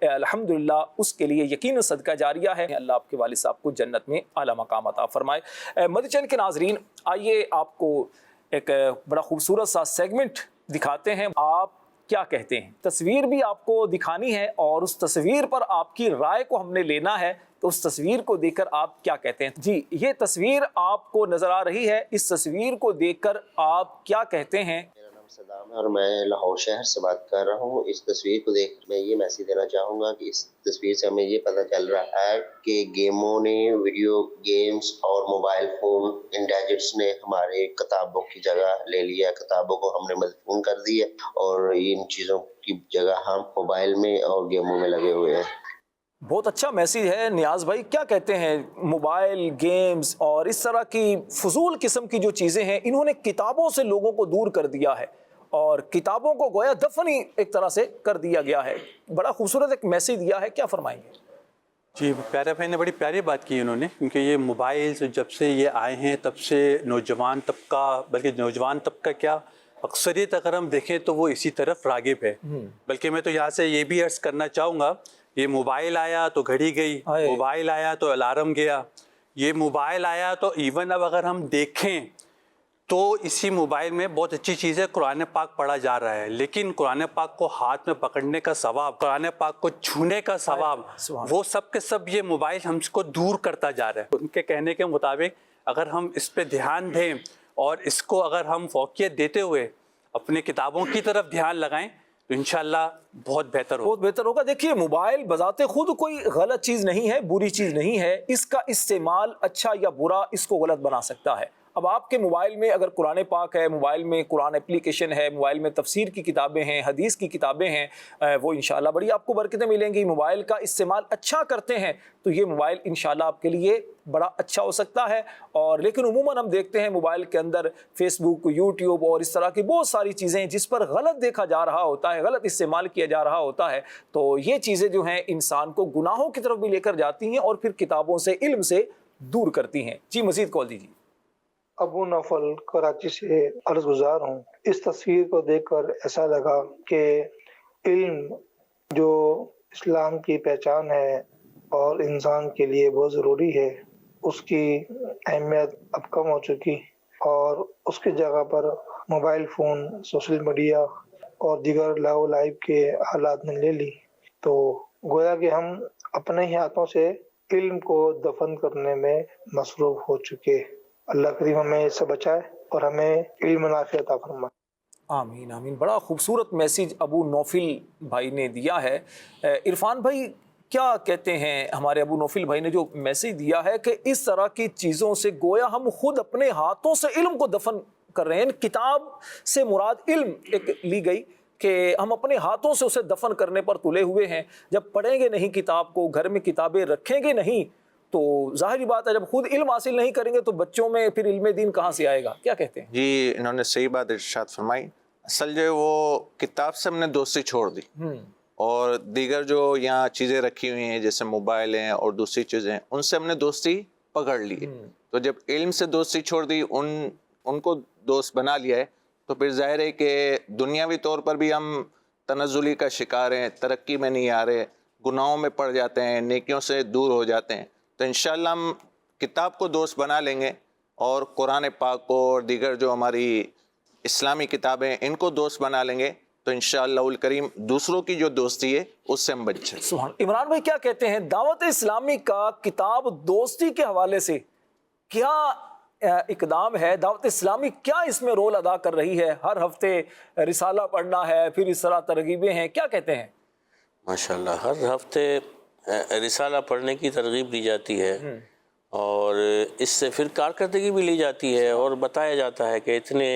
الحمدللہ اس کے لیے یقیناً صدقہ جاریہ ہے۔ اللہ آپ کے والد صاحب کو جنت میں اعلیٰ مقام عطا فرمائے۔ مدی چینل کے ناظرین، آئیے آپ کو ایک بڑا خوبصورت سا سیگمنٹ دکھاتے ہیں، آپ کیا کہتے ہیں؟ تصویر بھی آپ کو دکھانی ہے، اور اس تصویر پر آپ کی رائے کو ہم نے لینا ہے، تو اس تصویر کو دیکھ کر آپ کیا کہتے ہیں؟ جی یہ تصویر آپ کو نظر آ رہی ہے، اس تصویر کو دیکھ کر آپ کیا کہتے ہیں؟ میرا نام صدام ہے اور میں لاہور شہر سے بات کر رہا ہوں۔ اس تصویر کو دیکھ میں یہ میسیج دینا چاہوں گا کہ اس تصویر سے ہمیں یہ پتہ چل رہا ہے کہ گیموں نے، ویڈیو گیمز اور موبائل فون ان گیجٹس نے ہمارے کتابوں کی جگہ لے لیا، کتابوں کو ہم نے مدفون کر دیا اور ان چیزوں کی جگہ ہم موبائل میں اور گیموں میں لگے ہوئے ہیں۔ بہت اچھا میسیج ہے نیاز بھائی، کیا کہتے ہیں؟ موبائل گیمز اور اس طرح کی فضول قسم کی جو چیزیں ہیں، انہوں نے کتابوں سے لوگوں کو دور کر دیا ہے اور کتابوں کو گویا دفن ہی ایک طرح سے کر دیا گیا ہے۔ بڑا خوبصورت ایک میسیج دیا ہے، کیا فرمائیں گے؟ جی، پیارے بھائی نے بڑی پیاری بات کی انہوں نے، کیونکہ یہ موبائلز جب سے یہ آئے ہیں تب سے نوجوان طبقہ، بلکہ نوجوان طبقہ کیا اکثریت اگر ہم دیکھیں تو وہ اسی طرف راغب ہے۔ بلکہ میں تو یہاں سے یہ بھی عرض کرنا چاہوں گا، یہ موبائل آیا تو گھڑی گئی، موبائل آیا تو الارم گیا، یہ موبائل آیا تو ایون اب اگر ہم دیکھیں تو اسی موبائل میں بہت اچھی چیز ہے، قرآن پاک پڑھا جا رہا ہے، لیکن قرآن پاک کو ہاتھ میں پکڑنے کا ثواب، قرآن پاک کو چھونے کا ثواب، وہ سب کے سب یہ موبائل ہم کو دور کرتا جا رہا ہے۔ ان کے کہنے کے مطابق اگر ہم اس پہ دھیان دیں اور اس کو اگر ہم فوقیت دیتے ہوئے اپنے کتابوں کی طرف دھیان لگائیں تو انشاءاللہ بہت بہتر ہوگا۔ بہت بہتر ہوگا۔ دیکھیے، موبائل بذات خود کوئی غلط چیز نہیں ہے، بری چیز نہیں ہے، اس کا استعمال اچھا یا برا اس کو غلط بنا سکتا ہے۔ اب آپ کے موبائل میں اگر قرآن پاک ہے، موبائل میں قرآن اپلیکیشن ہے، موبائل میں تفسیر کی کتابیں ہیں، حدیث کی کتابیں ہیں، وہ انشاءاللہ بڑی آپ کو برکتیں ملیں گی۔ موبائل کا استعمال اچھا کرتے ہیں تو یہ موبائل انشاءاللہ آپ کے لیے بڑا اچھا ہو سکتا ہے۔ اور لیکن عموماً ہم دیکھتے ہیں موبائل کے اندر فیس بک، یوٹیوب اور اس طرح کی بہت ساری چیزیں جس پر غلط دیکھا جا رہا ہوتا ہے، غلط استعمال کیا جا رہا ہوتا ہے، تو یہ چیزیں جو ہیں انسان کو گناہوں کی طرف بھی لے کر جاتی ہیں اور پھر کتابوں سے، علم سے دور کرتی ہیں۔ جی مزید کال دیجیے۔ ابو نوفل کراچی سے عرض گزار ہوں۔ اس تصویر کو دیکھ کر ایسا لگا کہ علم جو اسلام کی پہچان ہے اور انسان کے لیے بہت ضروری ہے، اس کی اہمیت اب کم ہو چکی اور اس کی جگہ پر موبائل فون، سوشل میڈیا اور دیگر لاؤ لائب کے حالات نے لے لی، تو گویا کہ ہم اپنے ہی ہاتھوں سے علم کو دفن کرنے میں مصروف ہو چکے۔ اللہ کریم ہمیں اس سے بچائے اور ہمیں علم نافع عطا فرمائے۔ آمین آمین۔ بڑا خوبصورت میسیج ابو نوفل بھائی نے دیا ہے۔ عرفان بھائی کیا کہتے ہیں؟ ہمارے ابو نوفل بھائی نے جو میسیج دیا ہے کہ اس طرح کی چیزوں سے گویا ہم خود اپنے ہاتھوں سے علم کو دفن کر رہے ہیں۔ کتاب سے مراد علم ایک لی گئی کہ ہم اپنے ہاتھوں سے اسے دفن کرنے پر تلے ہوئے ہیں۔ جب پڑھیں گے نہیں کتاب کو، گھر میں کتابیں رکھیں گے نہیں، تو ظاہری بات ہے جب خود علم حاصل نہیں کریں گے تو بچوں میں پھر علم دین کہاں سے آئے گا؟ کیا کہتے ہیں؟ جی انہوں نے صحیح بات ارشاد فرمائی۔ اصل جو ہے وہ کتاب سے ہم نے دوستی چھوڑ دی اور دیگر جو یہاں چیزیں رکھی ہوئی ہیں جیسے موبائل ہیں اور دوسری چیزیں، ان سے ہم نے دوستی پکڑ لی ہے۔ تو جب علم سے دوستی چھوڑ دی، ان کو دوست بنا لیا ہے، تو پھر ظاہر ہے کہ دنیاوی طور پر بھی ہم تنزلی کا شکار ہیں، ترقی میں نہیں آ رہے، گناہوں میں پڑ جاتے ہیں، نیکیوں سے دور ہو جاتے ہیں۔ تو انشاءاللہ ہم کتاب کو دوست بنا لیں گے اور قرآن پاک کو اور دیگر جو ہماری اسلامی کتابیں ان کو دوست بنا لیں گے تو انشاءاللہ الکریم دوسروں کی جو دوستی ہے اس سے ہم بچ جائیں۔ سبحان۔ عمران بھائی کیا کہتے ہیں؟ دعوت اسلامی کا کتاب دوستی کے حوالے سے کیا اقدام ہے؟ دعوت اسلامی کیا اس میں رول ادا کر رہی ہے؟ ہر ہفتے رسالہ پڑھنا ہے، پھر اس طرح ترغیبیں ہیں، کیا کہتے ہیں؟ ماشاءاللہ ہر ہفتے رسالہ پڑھنے کی ترغیب دی جاتی ہے اور اس سے پھر کارکردگی بھی لی جاتی ہے اور بتایا جاتا ہے کہ اتنے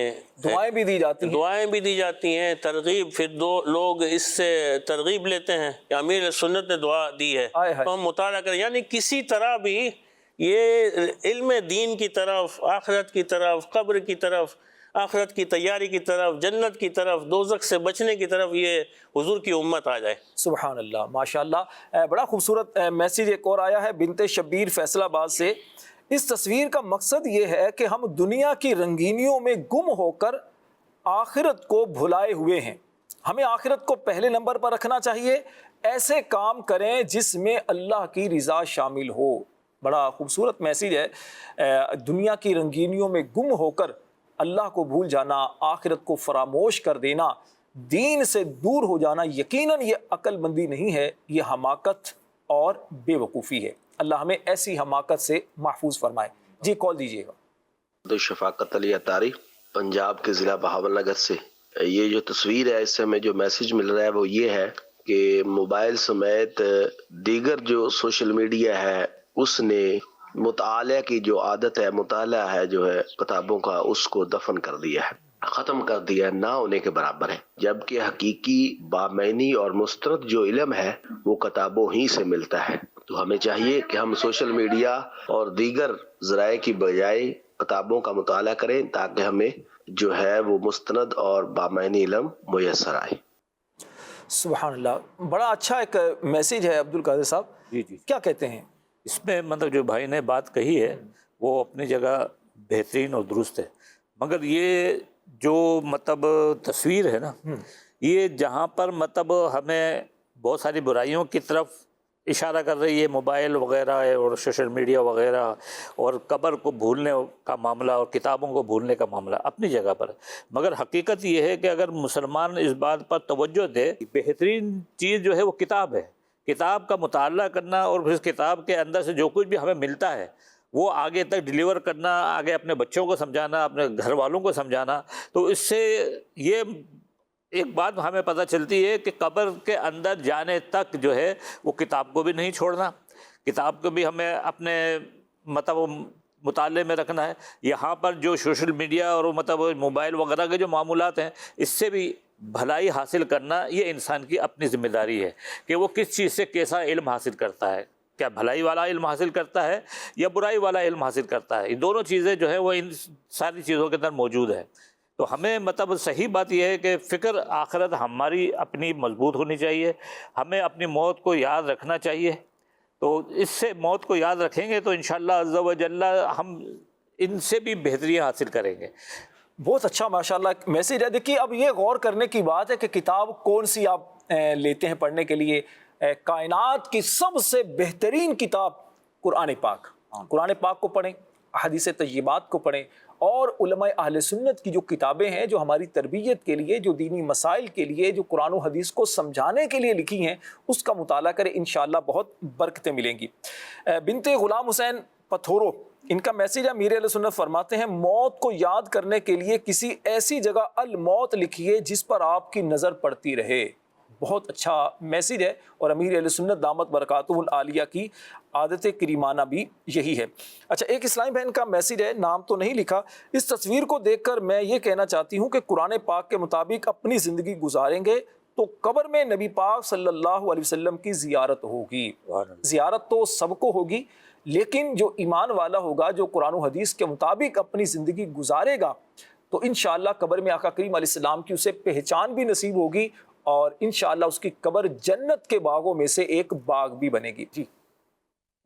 دعائیں بھی دی جاتی ہیں، دعائیں بھی دی جاتی ہیں، ترغیب، پھر دو لوگ اس سے ترغیب لیتے ہیں کہ امیر سنت نے دعا دی ہے تو ہم مطالعہ کریں، یعنی کسی طرح بھی یہ علم دین کی طرف، آخرت کی طرف، قبر کی طرف، آخرت کی تیاری کی طرف، جنت کی طرف، دوزخ سے بچنے کی طرف یہ حضور کی امت آ جائے۔ سبحان اللہ، ماشاءاللہ۔ بڑا خوبصورت میسیج ایک اور آیا ہے بنت شبیر فیصل آباد سے۔ اس تصویر کا مقصد یہ ہے کہ ہم دنیا کی رنگینیوں میں گم ہو کر آخرت کو بھلائے ہوئے ہیں، ہمیں آخرت کو پہلے نمبر پر رکھنا چاہیے، ایسے کام کریں جس میں اللہ کی رضا شامل ہو۔ بڑا خوبصورت میسیج ہے۔ دنیا کی رنگینیوں میں گم ہو کر اللہ کو بھول جانا، آخرت کو فراموش کر دینا، دین سے دور ہو جانا، یقیناً یہ عقل مندی نہیں ہے، یہ حماقت اور بے وقوفی ہے۔ اللہ ہمیں ایسی حماقت سے محفوظ فرمائے۔ جی کال دیجیے گا۔ شفاقت علی اتاری پنجاب کے ضلع بہاول نگر سے۔ یہ جو تصویر ہے اس سے ہمیں جو میسج مل رہا ہے وہ یہ ہے کہ موبائل سمیت دیگر جو سوشل میڈیا ہے اس نے مطالعہ کی جو عادت ہے، مطالعہ ہے جو ہے کتابوں کا، اس کو دفن کر دیا ہے، ختم کر دیا ہے، نہ ہونے کے برابر ہے، جبکہ حقیقی بامعنی اور مسترد جو علم ہے وہ کتابوں ہی سے ملتا ہے۔ تو ہمیں چاہیے کہ ہم سوشل میڈیا اور دیگر ذرائع کی بجائے کتابوں کا مطالعہ کریں تاکہ ہمیں جو ہے وہ مستند اور بامعنی علم میسر آئے۔ سبحان اللہ، بڑا اچھا ایک میسیج ہے عبد القادر صاحب، جی جی، کیا کہتے ہیں؟ اس میں مطلب جو بھائی نے بات کہی ہے وہ اپنی جگہ بہترین اور درست ہے، مگر یہ جو مطلب تصویر ہے نا، یہ جہاں پر مطلب ہمیں بہت ساری برائیوں کی طرف اشارہ کر رہی ہے، موبائل وغیرہ اور سوشل میڈیا وغیرہ، اور قبر کو بھولنے کا معاملہ اور کتابوں کو بھولنے کا معاملہ اپنی جگہ پر، مگر حقیقت یہ ہے کہ اگر مسلمان اس بات پر توجہ دے، بہترین چیز جو ہے وہ کتاب ہے، کتاب کا مطالعہ کرنا اور اس کتاب کے اندر سے جو کچھ بھی ہمیں ملتا ہے وہ آگے تک ڈیلیور کرنا، آگے اپنے بچوں کو سمجھانا، اپنے گھر والوں کو سمجھانا، تو اس سے یہ ایک بات ہمیں پتہ چلتی ہے کہ قبر کے اندر جانے تک جو ہے وہ کتاب کو بھی نہیں چھوڑنا، کتاب کو بھی ہمیں اپنے مطلب مطالعے میں رکھنا ہے۔ یہاں پر جو سوشل میڈیا اور مطلب موبائل وغیرہ کے جو معمولات ہیں، اس سے بھی بھلائی حاصل کرنا یہ انسان کی اپنی ذمہ داری ہے کہ وہ کس چیز سے کیسا علم حاصل کرتا ہے، کیا بھلائی والا علم حاصل کرتا ہے یا برائی والا علم حاصل کرتا ہے۔ یہ دونوں چیزیں جو ہے وہ ان ساری چیزوں کے اندر موجود ہے۔ تو ہمیں مطلب صحیح بات یہ ہے کہ فکر آخرت ہماری اپنی مضبوط ہونی چاہیے، ہمیں اپنی موت کو یاد رکھنا چاہیے، تو اس سے موت کو یاد رکھیں گے تو انشاءاللہ عز و جل ہم ان سے بھی بہتری حاصل کریں گے۔ بہت اچھا ماشاءاللہ میسیج ہے۔ دیکھیے اب یہ غور کرنے کی بات ہے کہ کتاب کون سی آپ لیتے ہیں پڑھنے کے لیے۔ کائنات کی سب سے بہترین کتاب قرآن پاک، قرآن پاک کو پڑھیں، حدیث طیبات کو پڑھیں، اور علماء اہل سنت کی جو کتابیں ہیں جو ہماری تربیت کے لیے، جو دینی مسائل کے لیے، جو قرآن و حدیث کو سمجھانے کے لیے لکھی ہیں، اس کا مطالعہ کریں، انشاءاللہ بہت برکتیں ملیں گی۔ بنت غلام حسین پتھورو، ان کا میسیج ہے، امیر اہل سنت فرماتے ہیں موت کو یاد کرنے کے لیے کسی ایسی جگہ الموت لکھیے جس پر آپ کی نظر پڑتی رہے۔ بہت اچھا میسیج ہے، اور امیر اہل سنت دامت برکاتہ العالیہ کی عادت کریمانہ بھی یہی ہے۔ اچھا، ایک اسلامی بہن کا میسیج ہے، نام تو نہیں لکھا، اس تصویر کو دیکھ کر میں یہ کہنا چاہتی ہوں کہ قرآن پاک کے مطابق اپنی زندگی گزاریں گے تو قبر میں نبی پاک صلی اللہ علیہ وسلم کی زیارت ہوگی۔ زیارت تو سب کو ہوگی، لیکن جو ایمان والا ہوگا، جو قرآن و حدیث کے مطابق اپنی زندگی گزارے گا، تو انشاءاللہ قبر میں آقا کریم علیہ السلام کی اسے پہچان بھی نصیب ہوگی، اور انشاءاللہ اس کی قبر جنت کے باغوں میں سے ایک باغ بھی بنے گی۔ جی،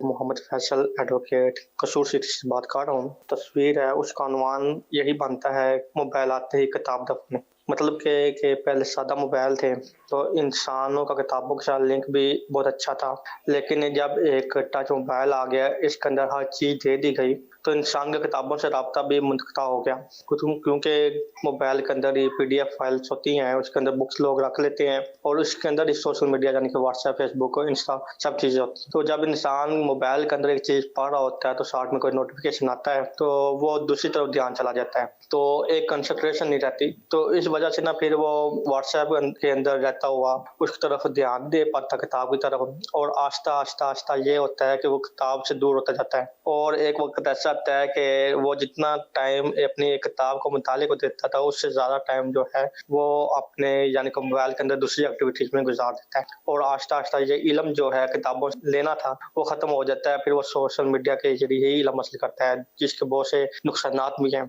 محمد فیصل ایڈوکیٹ قصور سٹی سے بات کر رہا ہوں۔ تصویر ہے، اس کا عنوان یہی بنتا ہے موبائل آتے ہی کتاب دفن۔ مطلب کہ پہلے سادہ موبائل تھے تو انسانوں کا کتابوں کے ساتھ لنک بھی بہت اچھا تھا، لیکن جب ایک ٹچ موبائل آ گیا، اس کے اندر ہر چیز دے دی گئی، تو انسان کے کتابوں سے رابطہ بھی منقطع ہو گیا، کیونکہ موبائل کے اندر ہی PDF فائلز ہوتی ہیں، اس کے اندر بکس لوگ رکھ لیتے ہیں، اور اس کے اندر ہی سوشل میڈیا یعنی کہ واٹس ایپ، فیس بک، انسٹا سب چیزیں ہوتی ہیں۔ تو جب انسان موبائل کے اندر ایک چیز پڑھ رہا ہوتا ہے تو ساتھ میں کوئی نوٹیفیکیشن آتا ہے تو وہ دوسری طرف دھیان چلا جاتا ہے، تو ایک کنسنٹریشن نہیں رہتی، تو اس وجہ سے پھر وہ واٹس ایپ کے اندر رہتا ہوا اس کی طرف دھیان دے پاتا کتاب کی طرف، اور آہستہ آہستہ یہ ہوتا ہے کہ وہ کتاب سے دور ہوتا جاتا ہے، اور ایک وقت ایسا آتا ہے کہ وہ جتنا ٹائم اپنی کتاب کو مطالعے کو دیتا تھا اس سے زیادہ ٹائم جو ہے وہ اپنے یعنی کہ موبائل کے اندر دوسری ایکٹیویٹیز میں گزار دیتا ہے، اور آہستہ آہستہ یہ علم جو ہے کتابوں سے لینا تھا وہ ختم ہو جاتا ہے، پھر وہ سوشل میڈیا کے ذریعے ہی علم حاصل کرتا ہے، جس کے بہت سے نقصانات بھی ہیں۔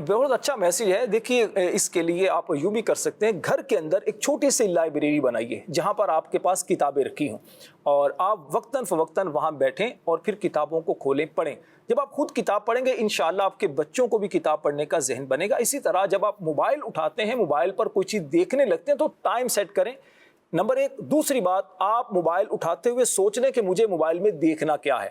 بہت اچھا میسیج ہے۔ دیکھیے اس کے لیے آپ یوں بھی کر سکتے ہیں، گھر کے اندر ایک چھوٹی سی لائبریری بنائیے جہاں پر آپ کے پاس کتابیں رکھی ہوں، اور آپ وقتاً فوقتاً وہاں بیٹھیں اور پھر کتابوں کو کھولیں، پڑھیں۔ جب آپ خود کتاب پڑھیں گے انشاءاللہ آپ کے بچوں کو بھی کتاب پڑھنے کا ذہن بنے گا۔ اسی طرح جب آپ موبائل اٹھاتے ہیں، موبائل پر کوئی چیز دیکھنے لگتے ہیں تو ٹائم سیٹ کریں، نمبر 1۔ دوسری بات، آپ موبائل اٹھاتے ہوئے سوچ لیں کہ مجھے موبائل میں دیکھنا کیا ہے،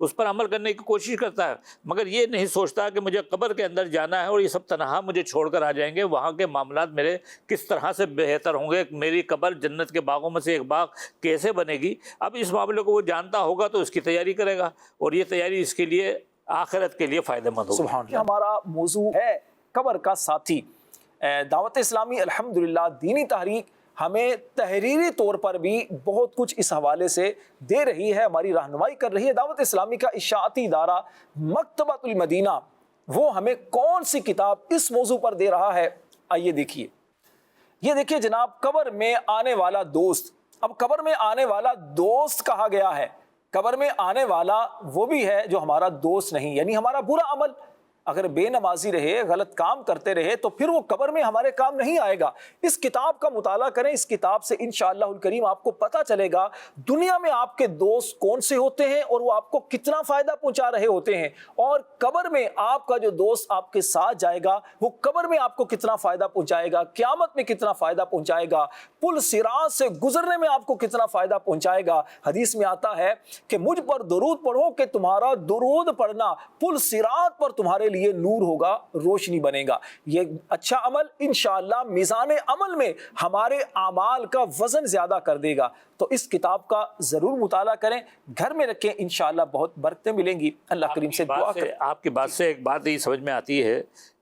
اس پر عمل کرنے کی کوشش کرتا ہے, مگر یہ نہیں سوچتا کہ مجھے قبر کے اندر جانا ہے اور یہ سب تنہا مجھے چھوڑ کر آ جائیں گے, وہاں کے معاملات میرے کس طرح سے بہتر ہوں گے, میری قبر جنت کے باغوں میں سے ایک باغ کیسے بنے گی. اب اس معاملے کو وہ جانتا ہوگا تو اس کی تیاری کرے گا, اور یہ تیاری اس کے لیے آخرت کے لیے فائدہ مند ہوگی. سبحان اللہ. ہمارا موضوع ہے قبر کا ساتھی. دعوت اسلامی الحمدللہ دینی تحریک ہمیں تحریری طور پر بھی بہت کچھ اس حوالے سے دے رہی ہے, ہماری رہنمائی کر رہی ہے. دعوت اسلامی کا اشاعتی ادارہ مکتبۃ المدینہ وہ ہمیں کون سی کتاب اس موضوع پر دے رہا ہے, آئیے دیکھیے. یہ دیکھیے جناب, قبر میں آنے والا دوست. اب قبر میں آنے والا دوست کہا گیا ہے. قبر میں آنے والا وہ بھی ہے جو ہمارا دوست نہیں, یعنی ہمارا برا عمل. اگر بے نمازی رہے, غلط کام کرتے رہے تو پھر وہ قبر میں ہمارے کام نہیں آئے گا. اس کتاب کا مطالعہ کریں, اس کتاب سے انشاءاللہ الکریم آپ کو پتہ چلے گا دنیا میں آپ کے دوست کون سے ہوتے ہیں اور وہ آپ کو کتنا فائدہ پہنچا رہے ہوتے ہیں, اور قبر میں آپ کا جو دوست آپ کے ساتھ جائے گا وہ قبر میں آپ کو کتنا فائدہ پہنچائے گا, قیامت میں کتنا فائدہ پہنچائے گا, پل صراط سے گزرنے میں آپ کو کتنا فائدہ پہنچائے گا. حدیث میں آتا ہے کہ مجھ پر درود پڑھو کہ تمہارا درود پڑھنا پل صراط پر تمہارے لیے نور ہوگا, روشنی بنے گا. یہ اچھا عمل انشاءاللہ میزان عمل میں ہمارے اعمال کا وزن زیادہ کر دے گا. تو اس کتاب کا ضرور مطالعہ کریں, گھر میں رکھیں, انشاءاللہ بہت برکتیں ملیں گی. اللہ کریم سے دعا کریں. آپ کی بات سے ایک بات یہ سمجھ میں آتی ہے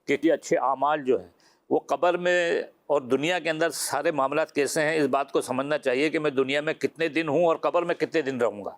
کہ یہ اچھے اعمال جو ہیں وہ قبر میں اور دنیا کے اندر سارے معاملات کیسے ہیں, اس بات کو سمجھنا چاہیے کہ میں دنیا میں کتنے دن ہوں اور قبر میں کتنے دن رہوں گا,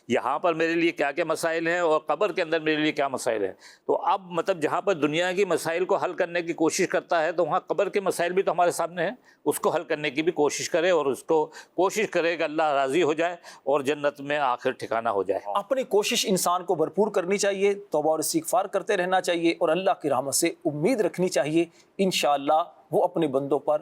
یہاں پر میرے لیے کیا کیا مسائل ہیں اور قبر کے اندر میرے لیے کیا مسائل ہیں. تو اب مطلب جہاں پر دنیا کی مسائل کو حل کرنے کی کوشش کرتا ہے تو وہاں قبر کے مسائل بھی تو ہمارے سامنے ہیں, اس کو حل کرنے کی بھی کوشش کرے اور اس کو کوشش کرے کہ اللہ راضی ہو جائے اور جنت میں آخر ٹھکانہ ہو جائے. اپنی کوشش انسان کو بھرپور کرنی چاہیے, توبہ اور استغفار کرتے رہنا چاہیے اور اللہ کی رحمت سے امید رکھنی چاہیے. انشاءاللہ وہ اپنے بندوں پر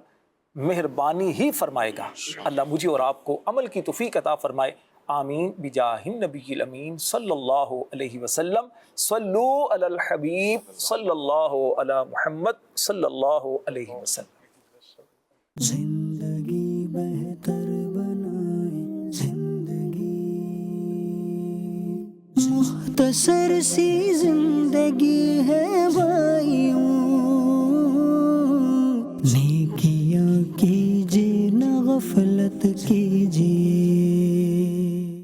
مہربانی ہی فرمائے گا. اللہ مجھے اور آپ کو عمل کی توفیق عطا فرمائے. آمین بجاہ النبی الامین صلی اللہ علیہ وسلم. صلو علی الحبیب صلی اللہ علی محمد صلی اللہ علیہ وسلم. زندگی بہتر بنائے, زندگی مختصر سی زندگی ہے بھائی,